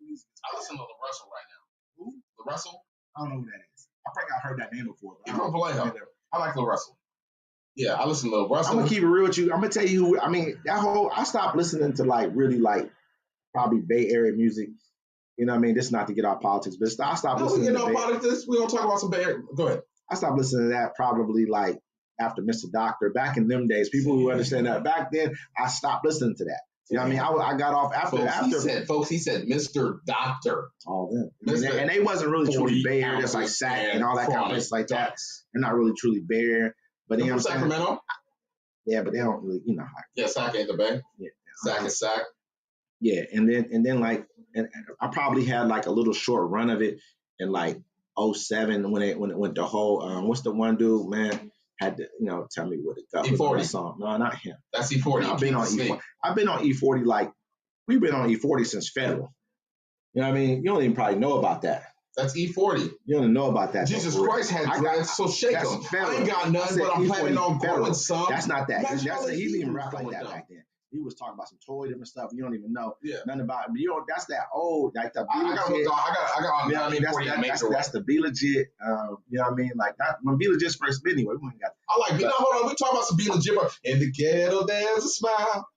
music. I listen to the Russell right now. Who? The Russell? I don't know who that is. I think I've heard that name before. He's from Vallejo. I like Lil Russell. Yeah, I listen to Lil Russell. I'm gonna keep it real with you. I'm gonna tell you who. I mean, I stopped listening to really probably Bay Area music. You know what I mean? This is not to get off politics, but I stopped listening to politics. We don't talk about some Bay Area. Go ahead. I stopped listening to that probably like after Mr. Doctor. Back in them days, people who understand that. Back then, I stopped listening to that. You know what I mean? I got off after. He said, Mr. Doctor. All them. And they wasn't really truly Bay Area, just like Sac and all that kind of place like that. They're not really truly Bay Area. But from Sacramento? Yeah, but they don't really, Yeah, Sac ain't the Bay. Yeah. Sac is Sac. Yeah, and then like, and I probably had like a little short run of it in like 2007 when it went the whole, what's the one dude, man? Had to, tell me what it got. E40 song. No, not him. That's E40. I've been on E40. I've been on E40 like we've been on E40 since federal. You know what I mean? You don't even probably know about that. That's E40. You don't know about that. Jesus Christ had dreads, so shake them. I ain't got none, but I'm planning on growing some. That's not that. He didn't even rap like that back then. He was talking about some totally different stuff. You don't even know nothing about it. That's that old, like the Be Legit. I got on. You know what I mean? That's the Be Legit. You know what I mean? Like that when Be Legit first been anyway. I like. Hold on. We talking about some Be Legit. In the ghetto, there's a smile.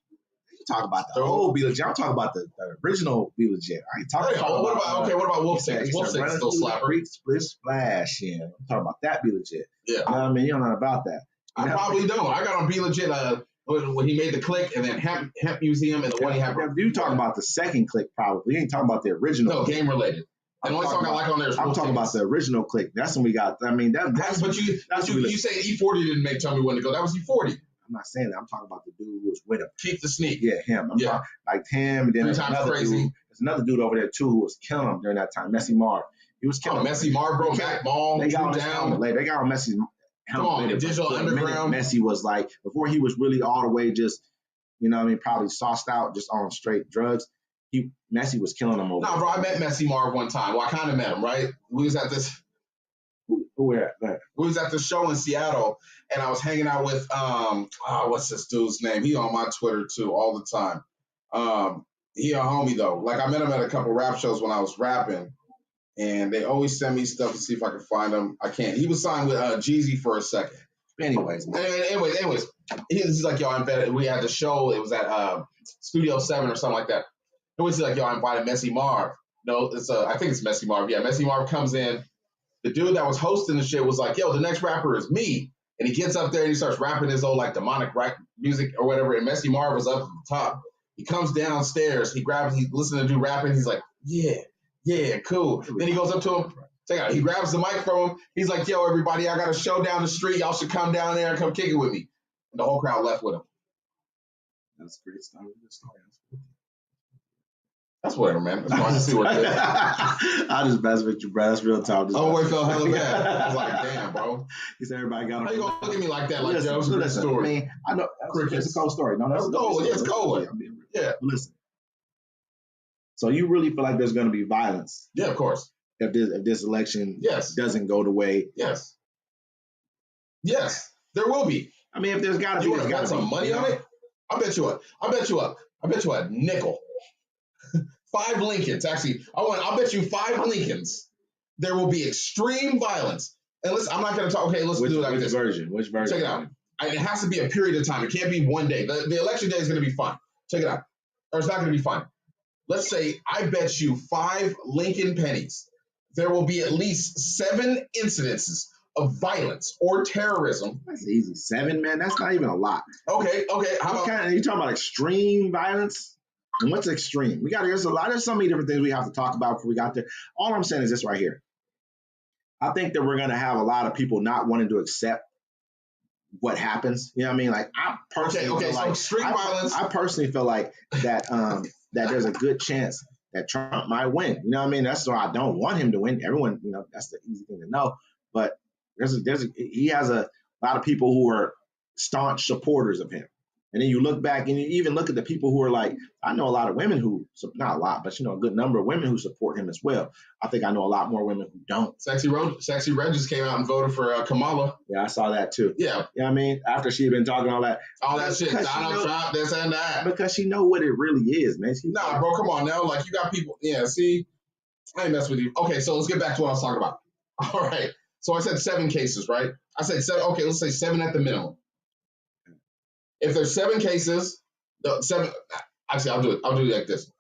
You talk about the old Be Legit. I'm talking about the original Be Legit. I ain't talking about. What about Wolf Six? Wolf Six is still slapper. Split splash. Yeah, I'm talking about that Be Legit. Yeah. You know what I mean? You don't know about that. I probably don't. I got on Be Legit. When he made the click and then Hemp Museum and the one he had. You talking about the second click probably. You ain't talking about the original. No, game related. The only song I like on there is I'm talking about the original click. That's when we got. I mean, that's. But you say E40 didn't Tell Me When to Go. That was E40. I'm not saying that. I'm talking about the dude who was with him. Keep the Sneak. Yeah, him. I'm talking like him. And then there's another dude. There's another dude over there too who was killing him during that time. Messy Marv. He was killing him. Messy Marv, bro. Mac Ball. They got on Messy. Come on, Digital Underground. Messy was like before he was really all the way just. You know what I mean? Probably sauced out just on straight drugs. Messy was killing him over. No, bro, I met Messy Marv one time. Well, I kind of met him, right? We was at this. We was at the show in Seattle, and I was hanging out with what's this dude's name? He on my Twitter too all the time. He a homie though. Like I met him at a couple rap shows when I was rapping, and they always send me stuff to see if I can find him. I can't. He was signed with Jeezy for a second. Anyways, he's like, yo, I invited. We had the show. It was at Studio 7 or something like that. He's like, yo, I invited Messy Marv. No, I think it's Messy Marv. Yeah, Messy Marv comes in. The dude that was hosting the shit was like, yo, the next rapper is me. And he gets up there and he starts rapping his old like demonic rap music or whatever. And Messy Marv was up at the top. He comes downstairs. He listens to dude rapping. He's like, yeah, cool. Then he goes up to him. He grabs the mic from him. He's like, yo, everybody, I got a show down the street. Y'all should come down there and come kick it with me. And the whole crowd left with him. That's a great story. Good story. That's whatever, man. That's fine to see what it is. I just mess with you, bro. That's real talk. Oh, it felt hella bad. I was like, damn, bro. He said everybody got. How you gonna look at me like that? Like, that was a great story. I mean, I know it's a cold story. No, that's cold. Yeah, it's cold. Yeah. Listen. So you really feel like there's going to be violence? Yeah, of course. If this election doesn't go the way. Yes. Yes, there will be. I mean, if there's got to be. You want to bet some money on it? I bet you a nickel. 5 Lincolns. Actually, I'll bet you 5 Lincolns. There will be extreme violence. And listen, I'm not going to talk. Okay, let's do it like this. Which version? Check it out. It has to be a period of time. It can't be one day. The election day is going to be fun. Check it out. Or it's not going to be fun. Let's say I bet you 5 Lincoln pennies. There will be at least 7 incidences of violence or terrorism. That's easy. 7, man. That's not even a lot. Okay. How about are you talking about extreme violence? And what's extreme? There's so many different things we have to talk about before we got there. All I'm saying is this right here. I think that we're going to have a lot of people not wanting to accept what happens. You know what I mean? Like, I personally feel like extreme violence. I personally feel like that that there's a good chance that Trump might win. You know what I mean? That's why I don't want him to win. Everyone, that's the easy thing to know. But he has a lot of people who are staunch supporters of him. And then you look back and you even look at the people who are like, I know a lot of women who, not a lot, but a good number of women who support him as well. I think I know a lot more women who don't. Sexy Red just came out and voted for Kamala. Yeah, I saw that too. Yeah. You know what I mean? After she had been talking all that shit, Donald Trump, this and that. Because she know what it really is, man. Nah, bro, come on now. Like, you got people, see, I ain't mess with you. Okay, so let's get back to what I was talking about. All right. So I said 7 cases, right? I said 7. Okay, let's say 7 at the minimum. If there's 7 cases, actually, I'll do it like this.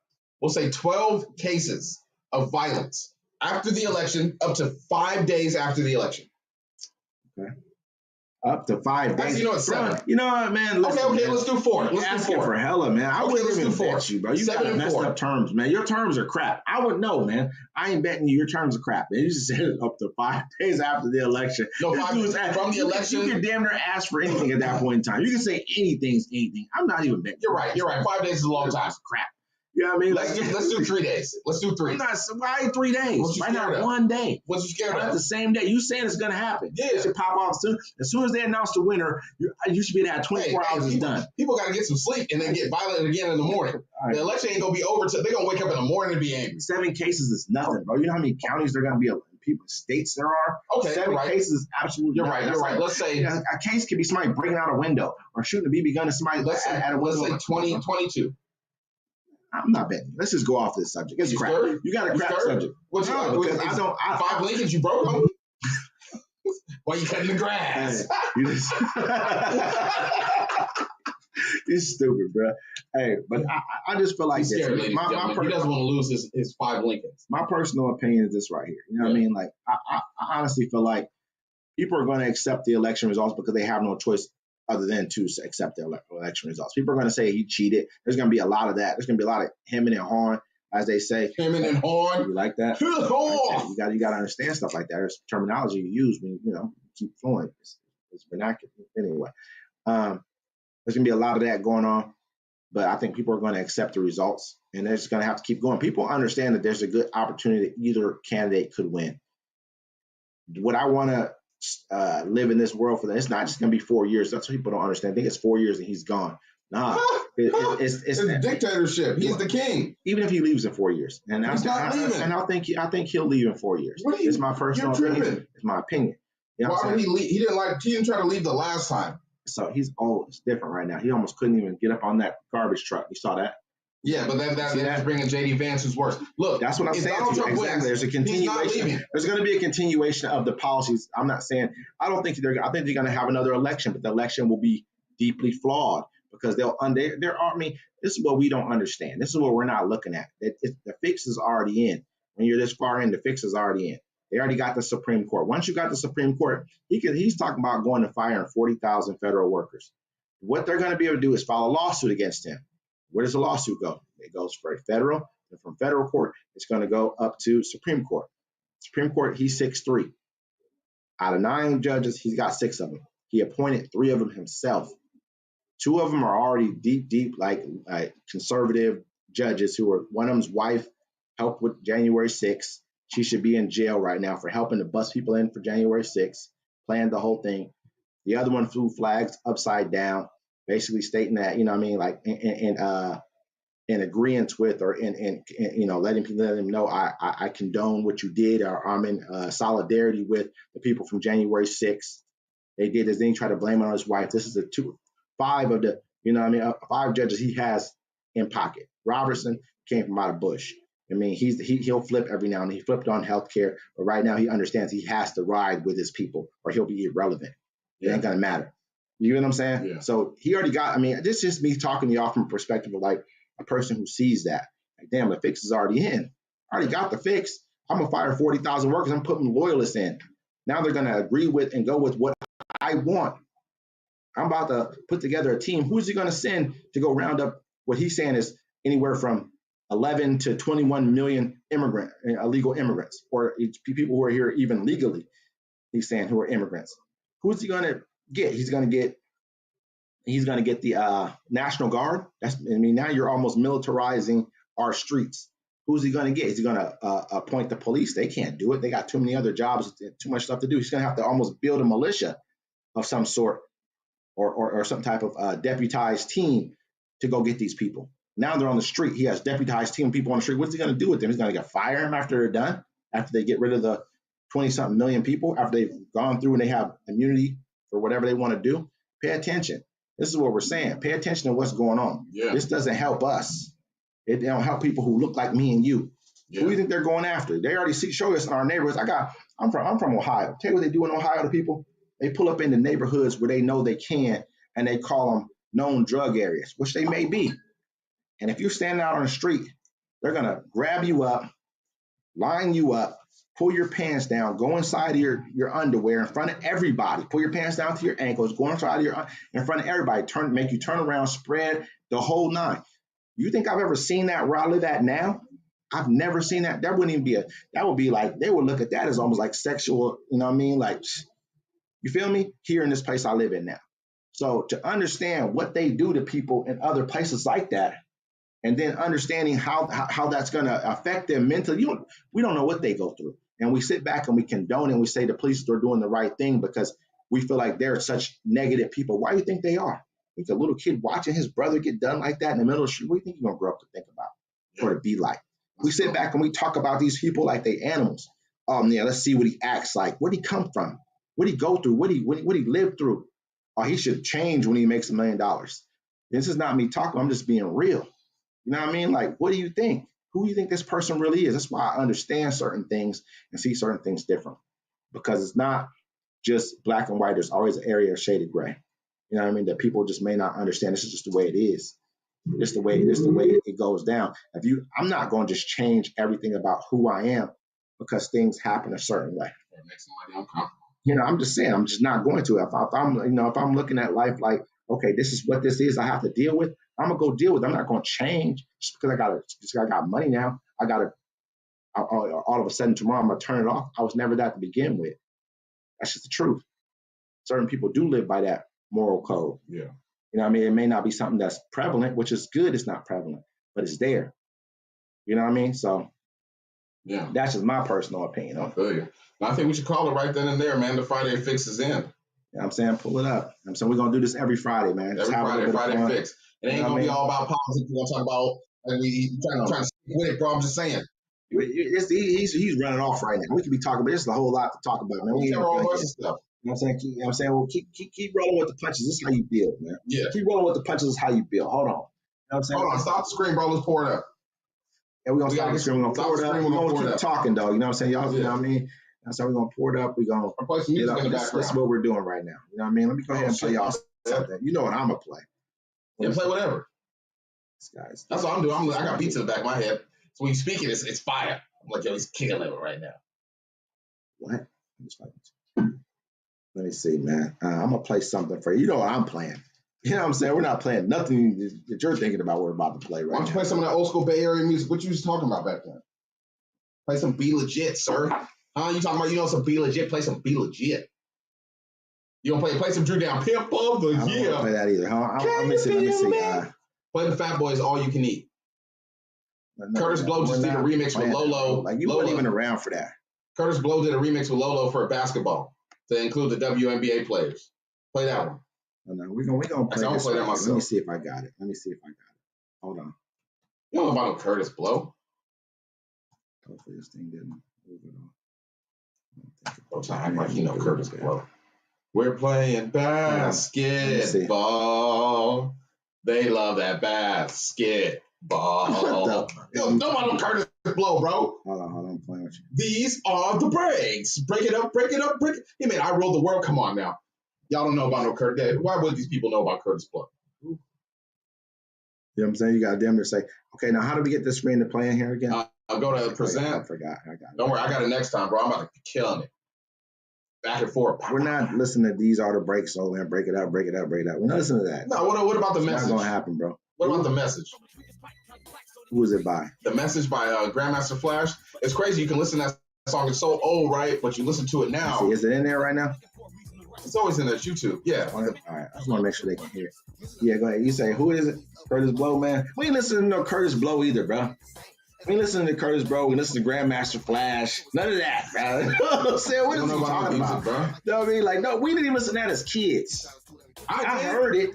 We'll say 12 cases of violence after the election, up to 5 days after the election. Okay. Up to 5 days. Actually, it's 7. You know what, man? Listen, okay, let's do 4. Let's do 4. For hella, man. I wouldn't even bet you, bro. You got messed up terms, man. Your terms are crap. I would know, man. I ain't betting you. Your terms are crap. Man. You just said it up to 5 days after the election. No, 5 days from the election. You can damn near ask for anything at that point in time. You can say anything's anything. I'm not even betting. You're right. 5 days is a long time. Crap. You know what I mean? Let's do 3 days. Let's do 3. Why 3 days? Why not 1 day? What's you scared of? The same day. You saying it's going to happen. Yeah. It should pop off soon. As soon as they announce the winner, you should be there at 24 hours. It's done. People got to get some sleep and then get violent again in the morning. Right. The election ain't going to be over till they're going to wake up in the morning and be angry. 7 cases is nothing, bro. You know how many counties there are going to be? States there are. Okay, 7 cases is absolutely. You're right. Let's say a case could be somebody breaking out a window or shooting a BB gun at somebody at a window. Let's say 22. I'm not betting. Let's just go off this subject. It's crap. You got a crap subject. What's no, because I don't. 5 Lincolns, you broke them. Why you cutting the grass? Hey, you're stupid, bro. Hey, but I just feel like this. He doesn't want to lose his 5 Lincolns. My personal opinion is this right here. You know what I mean? Like, I honestly feel like people are going to accept the election results because they have no choice other than to accept the election results. People are going to say he cheated. There's going to be a lot of that. There's going to be a lot of hemming and hawing, as they say. Hemming and hawing. You like that? You got to understand stuff like that. There's terminology you use when you keep flowing. It's vernacular anyway. There's going to be a lot of that going on, but I think people are going to accept the results, and they're just going to have to keep going. People understand that there's a good opportunity that either candidate could win. Would I want to live in this world for that? It's not just going to be 4 years. That's what people don't understand. I think it's 4 years and he's gone. Nah, it's a dictatorship. He's the king. Even if he leaves in 4 years, and he's not leaving. And I think he'll leave in 4 years. It's my personal opinion. It's my opinion. You know Why would he leave? He didn't try to leave the last time. So he's old. It's different right now. He almost couldn't even get up on that garbage truck. You saw that? Yeah, but that's bringing J.D. Vance, who's worse. Look, that's what I'm saying. Exactly. There's a continuation. There's going to be a continuation of the policies. I'm not saying I think they're going to have another election, but the election will be deeply flawed because this is what we don't understand. This is what we're not looking at. The fix is already in. When you're this far in, the fix is already in. They already got the Supreme Court. Once you got the Supreme Court, he's talking about going to firing 40,000 federal workers. What they're going to be able to do is file a lawsuit against him. Where does the lawsuit go? It goes for a federal, and from federal court, it's going to go up to Supreme Court. Supreme Court, he's 6'3". Out of 9 judges, he's got 6 of them. He appointed 3 of them himself. 2 of them are already deep, like conservative judges who are, one of them's wife helped with January 6th. She should be in jail right now for helping to bust people in for January 6th, planned the whole thing. The other one flew flags upside down, basically stating that, you know what I mean, like in agreement with, or in you know, letting them know I condone what you did, or I'm in solidarity with the people from January 6th. They did this thing, try to blame it on his wife. This is 5 of the, you know what I mean, 5 judges he has in pocket. Robertson came from out of Bush. I mean, he'll flip every now and then. He flipped on healthcare, but right now he understands he has to ride with his people or he'll be irrelevant. It ain't gonna matter. You know what I'm saying? Yeah. So he already got, I mean, this is just me talking to y'all from a perspective of like a person who sees that. Like, damn, the fix is already in. I already got the fix. I'm gonna fire 40,000 workers. I'm putting loyalists in. Now they're gonna agree with and go with what I want. I'm about to put together a team. Who's he gonna send to go round up what he's saying is anywhere from 11 to 21 million illegal immigrants, or people who are here even legally, he's saying, who are immigrants. Who's he going to get? He's going to get the National Guard. Now you're almost militarizing our streets. Who's he going to get? Is he going to appoint the police? They can't do it. They got too many other jobs, too much stuff to do. He's going to have to almost build a militia of some sort, or some type of deputized team to go get these people. Now they're on the street. He has deputized team of people on the street. What's he going to do with them? He's going to fire them after they're done, after they get rid of the 20-something million people, after they've gone through and they have immunity for whatever they want to do. Pay attention. This is what we're saying. Pay attention to what's going on. Yeah. This doesn't help us. It don't help people who look like me and you. Yeah. Who do you think they're going after? They already show us in our neighborhoods. I'm from Ohio. Tell you what they do in Ohio to people. They pull up in the neighborhoods where they know they can, and they call them known drug areas, which they may be. And if you're standing out on the street, they're going to grab you up, line you up, pull your pants down, go inside of your underwear in front of everybody, pull your pants down to your ankles, go inside of in front of everybody, make you turn around, spread the whole 9. You think I've ever seen that where I live at now? I've never seen that. That wouldn't even be that would be like, they would look at that as almost like sexual, you know what I mean? Like, you feel me? Here in this place I live in now. So to understand what they do to people in other places like that, and then understanding how that's going to affect them mentally. We don't know what they go through. And we sit back and we condone and we say the police are doing the right thing because we feel like they're such negative people. Why do you think they are? Think a little kid watching his brother get done like that in the middle of the street, what do you think you're going to grow up to think about or to be like? We sit back and we talk about these people like they animals. Yeah, let's see what he acts like. Where'd he come from? What'd he go through? What he lived through? Oh, he should change when he makes $1 million. This is not me talking. I'm just being real. You know what I mean? Like, what do you think? Who do you think this person really is? That's why I understand certain things and see certain things different. Because it's not just black and white. There's always an area of shaded gray. You know what I mean? That people just may not understand. This is just the way it is. It's the way it goes down. I'm not going to just change everything about who I am because things happen a certain way. It makes somebody uncomfortable. You know, I'm just saying, I'm just not going to. If I'm looking at life like, okay, this is what this is, I have to deal with. I'm gonna go deal with it. I'm not gonna change just because I got money now. All of a sudden tomorrow I'm gonna turn it off. I was never that to begin with. That's just the truth. Certain people do live by that moral code. Yeah. You know what I mean? It may not be something that's prevalent, which is good. It's not prevalent, but it's there. You know what I mean? So yeah, that's just my personal opinion. I feel you. I think we should call it right then and there, man. The Friday Fix is in. You know what I'm saying? Pull it up. I'm saying we're going to do this every Friday, man. Every Friday Fix. It ain't going to be all about politics. We're going to talk about, we trying to stick with it, bro. I'm just saying. He's running off right now. We could be talking about this. Is a whole lot to talk about, man. We all bunch of stuff. You know what I'm saying? Well, keep rolling with the punches. This is how you build, man. Yeah. Keep rolling with the punches. This is how you build. Hold on. You know what I'm saying? Hold on. Stop the screen, bro. Let's pour it up. Yeah, we're going to stop the screen. We're going to pour it up. We're going to keep talking, though. You know what I'm saying? Y'all, you know what I mean? So we're going to pour it up. We're going to play some music in the background. That's what we're doing right now. You know what I mean? Let me go ahead and play y'all something. You know what I'm going to play. Yeah, play whatever. Guys. That's what I'm doing. I got beats in the back of my head. So when you speak it, it's fire. I'm like, yo, he's killing it right now. What? Let me see, man. I'm going to play something for you. You know what I'm playing. You know what I'm saying? We're not playing nothing that you're thinking about we're about to play right now. Why don't you play some of that old school Bay Area music? What you was talking about back then? Play some Be Legit, sir. You talking about, some Be Legit? Play some Be Legit. You don't play some Drew Down Pimp of the I don't Year. want to play that either. Let me see. Play the Fat Boys All You Can Eat. Curtis Blow just did a remix with Lolo. Like, you weren't even around for that. Curtis Blow did a remix with Lolo for basketball to include the WNBA players. Play that one. No, we're gonna play this. Play that myself. Let me see if I got it. Hold on. You don't know about no Curtis Blow? Hopefully this thing didn't move it on. Don't act like you know Curtis Blow. We're playing basketball. They love that basketball. Don't know Curtis Blow, bro. Hold on. I'm playing with you. These are the breaks. Break it up. Hey, man, I rule the world. Come on now. Y'all don't know about no Curtis. Why would these people know about Curtis Blow? You know what I'm saying? You got them to say, okay, now how do we get this screen to play in here again? I'll go to present. I forgot. I got it. Don't worry, I got it next time, bro. I'm about to be killing it. Back and forth. We're not listening to These Are the Breaks, so man, break it up. We're not listening to that. No, what about the message? It's not gonna happen, bro. What about the message? Who is it by? The Message by Grandmaster Flash. It's crazy. You can listen to that song. It's so old, right? But you listen to it now. See, is it in there right now? It's always in that YouTube. Yeah. All right. I just want to make sure they can hear it. Yeah, go ahead. You say, who is it? Curtis Blow, man. We ain't listening to no Curtis Blow either, bro. We ain't listening to Curtis Blow. We listen to Grandmaster Flash. None of that, bro. You know what I'm saying? What is he talking about? Bro. You know what I mean? Like, no, we didn't even listen to that as kids. I heard it,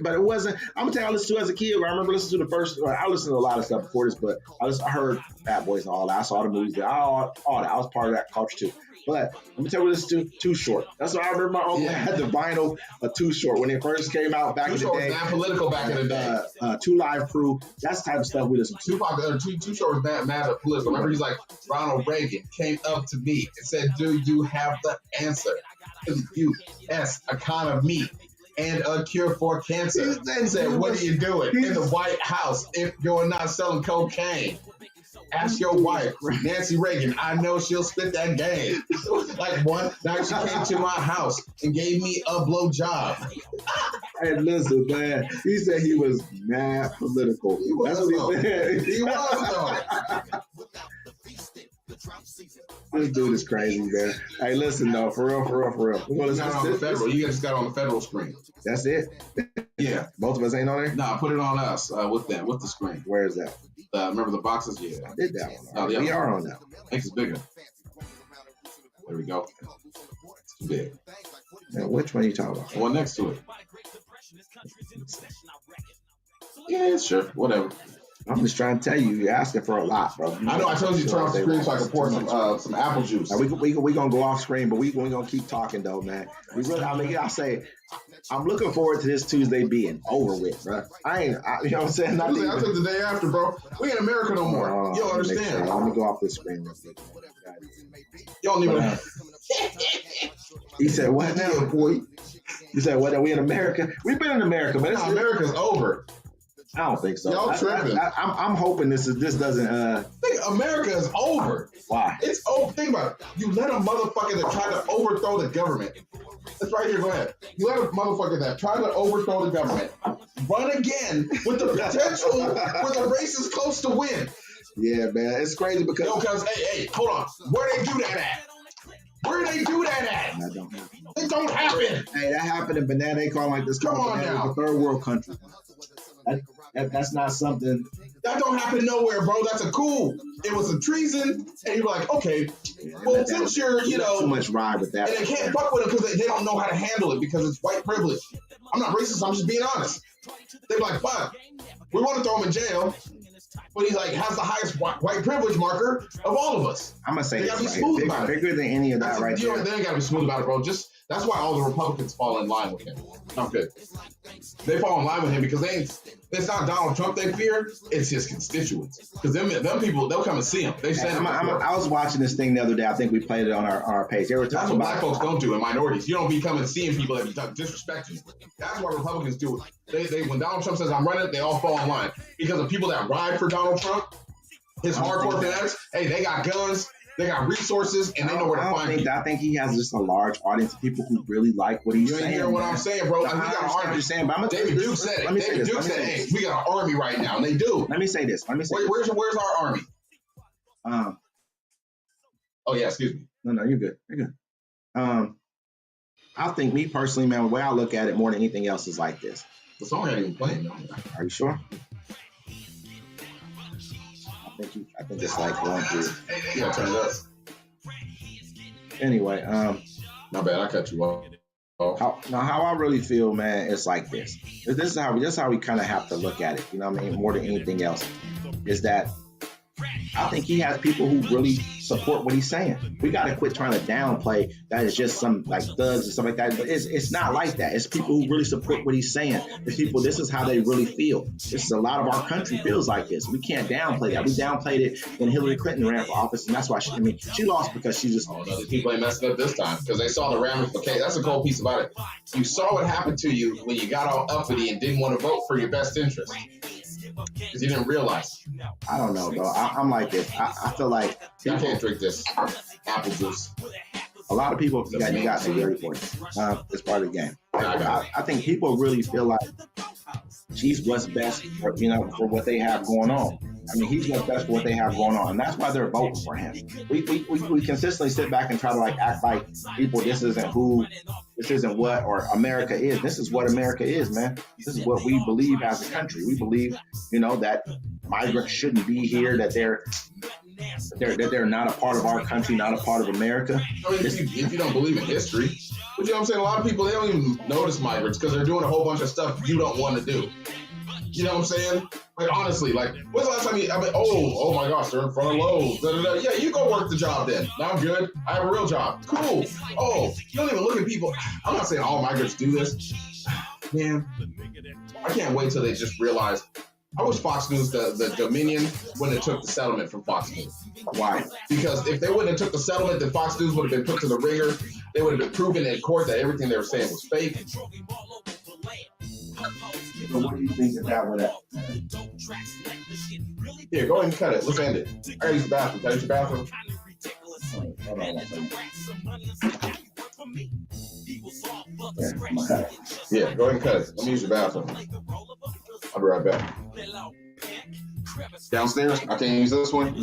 but it wasn't. I'm gonna tell you, I listened to it as a kid. I remember listening to the first. I listened to a lot of stuff before this, but I heard Fat Boys and all that. I saw the movies, all that. I was part of that culture too. But let me tell you, what this is Too Short. That's what I remember. My uncle had the vinyl of Too Short when it first came out back in the day. Too Short was mad political back in the day. 2 Live Crew. That's the type of stuff we listen to. Too Short was mad political. Remember, he's like, Ronald Reagan came up to me and said, "Do you have the answer to the U.S. economy and a cure for cancer?" And said, "What are you doing in the White House if you're not selling cocaine? Ask your wife, Nancy Reagan. I know she'll spit that game." Like one night she came to my house and gave me a blowjob. Hey, listen, man. He said he was mad political. That's what he said. He was, though. This dude is crazy, man. Hey, listen, though, for real. You just got it on the federal screen. That's it? Yeah. Both of us ain't on there? No, put it on us with the screen. Where is that? Remember the boxes? Yeah. I did that one. We are on that. I think it's bigger. There we go. It's too big. Now, which one are you talking about? The one next to it. Yeah, sure. Whatever. I'm just trying to tell you, you're asking for a lot, bro. I know. I told you to turn off the screen so I can pour some apple juice. Now, we gonna go off screen, but we gonna keep talking though, man. I'm looking forward to this Tuesday being over with, bro. You know what I'm saying? I took the day after, bro. We ain't in America no more. You don't understand. Let me go off this screen real quick. You don't even. He said, "What now, boy?" He said, "What? Are we in America? We've been in America, man. America's over." I don't think so. Y'all tripping. I'm hoping this doesn't. I think America is over. Why? It's over. Think about it. You let a motherfucker that tried to overthrow the government. That's right here. Go ahead. You let a motherfucker that tried to overthrow the government run again with the potential for the race is close to win. Yeah, man. It's crazy because. Yo, cuz, hey, hold on. Where they do that at? Where they do that at? That don't happen. It don't happen. Hey, that happened in Banana. They call like this. Come on now. A third world country. That's not something. That don't happen nowhere, bro. That's a coup. It was a treason, and you're like, okay, well, since you're, too much ride with that. And they can't fuck with it because they don't know how to handle it because it's white privilege. I'm not racist. I'm just being honest. They're like, fuck, we want to throw him in jail, but he's like has the highest white privilege marker of all of us. I'm gonna say they gotta be smooth about it. Bigger than any of that, right there. They ain't gotta be smooth about it, bro. That's why all the Republicans fall in line with him. Okay. They fall in line with him because it's not Donald Trump they fear, it's his constituents. Because them people, they'll come and see him. I was watching this thing the other day. I think we played it on our page. They were talking about black folks don't do in minorities. You don't be coming seeing people that be disrespecting you. That's what Republicans do. They when Donald Trump says I'm running, they all fall in line. Because of people that ride for Donald Trump, his hardcore fanatics, hey, they got guns. They got resources, and they know where to find people. I think he has just a large audience of people who really like what he's saying. You hear what I'm saying, bro? Like, we got an army. David Duke said it. David Duke said, hey, we got an army right now, and they do. Let me say this. Where's our army? Oh, yeah, excuse me. No, you're good. You're good. I think me personally, man, the way I look at it more than anything else is like this. The song ain't even playing. No. Are you sure? I think it's like going through. Yeah, turn it up. Anyway, My bad, I cut you off. How I really feel, man, it's like this. This is how we kind of have to look at it. You know what I mean? More than anything else, is that I think he has people who really support what he's saying. We got to quit trying to downplay that it's just some like thugs and stuff like that. But it's not like that. It's people who really support what he's saying. It's people, this is how they really feel. This is a lot of our country feels like this. We can't downplay that. We downplayed it when Hillary Clinton ran for office, and that's why she lost because she just. Oh, no, these people ain't messing up this time because they saw the ramifications. That's a cool piece about it. You saw what happened to you when you got all uppity and didn't want to vote for your best interest. Because you didn't realize. I don't know, though. I'm like this. I feel like I can't drink this apple juice. A lot of people, you got to be ready for it. It's part of the game. I think people really feel like he's what's best for, for what they have going on. I mean, he's what's best for what they have going on, and that's why they're voting for him. We consistently sit back and try to act like people, this isn't what or America is. This is what America is, man. This is what we believe as a country. We believe, that migrants shouldn't be here, that they're not a part of our country, not a part of America. I mean, if you don't believe in history, but you know what I'm saying? A lot of people, they don't even notice migrants because they're doing a whole bunch of stuff you don't want to do. You know what I'm saying? Like, honestly, when's the last time oh my gosh, they're in front of Lowe's. Da, da, da. Yeah, you go work the job then. Now I'm good. I have a real job. Cool. Oh, you don't even look at people. I'm not saying all migrants do this. Man, I can't wait till they just realize. I wish Fox News, the Dominion, wouldn't have took the settlement from Fox News. Why? Because if they wouldn't have took the settlement, then Fox News would have been put to the ringer. They would have been proven in court that everything they were saying was fake. So what do you think that would have? Here, go ahead and cut it. Let's end it. I gotta use the bathroom. Can I use the bathroom? Hold on one second. Yeah, go ahead and cut it. Let me use your bathroom. I'll be right back. Downstairs? I can't use this one?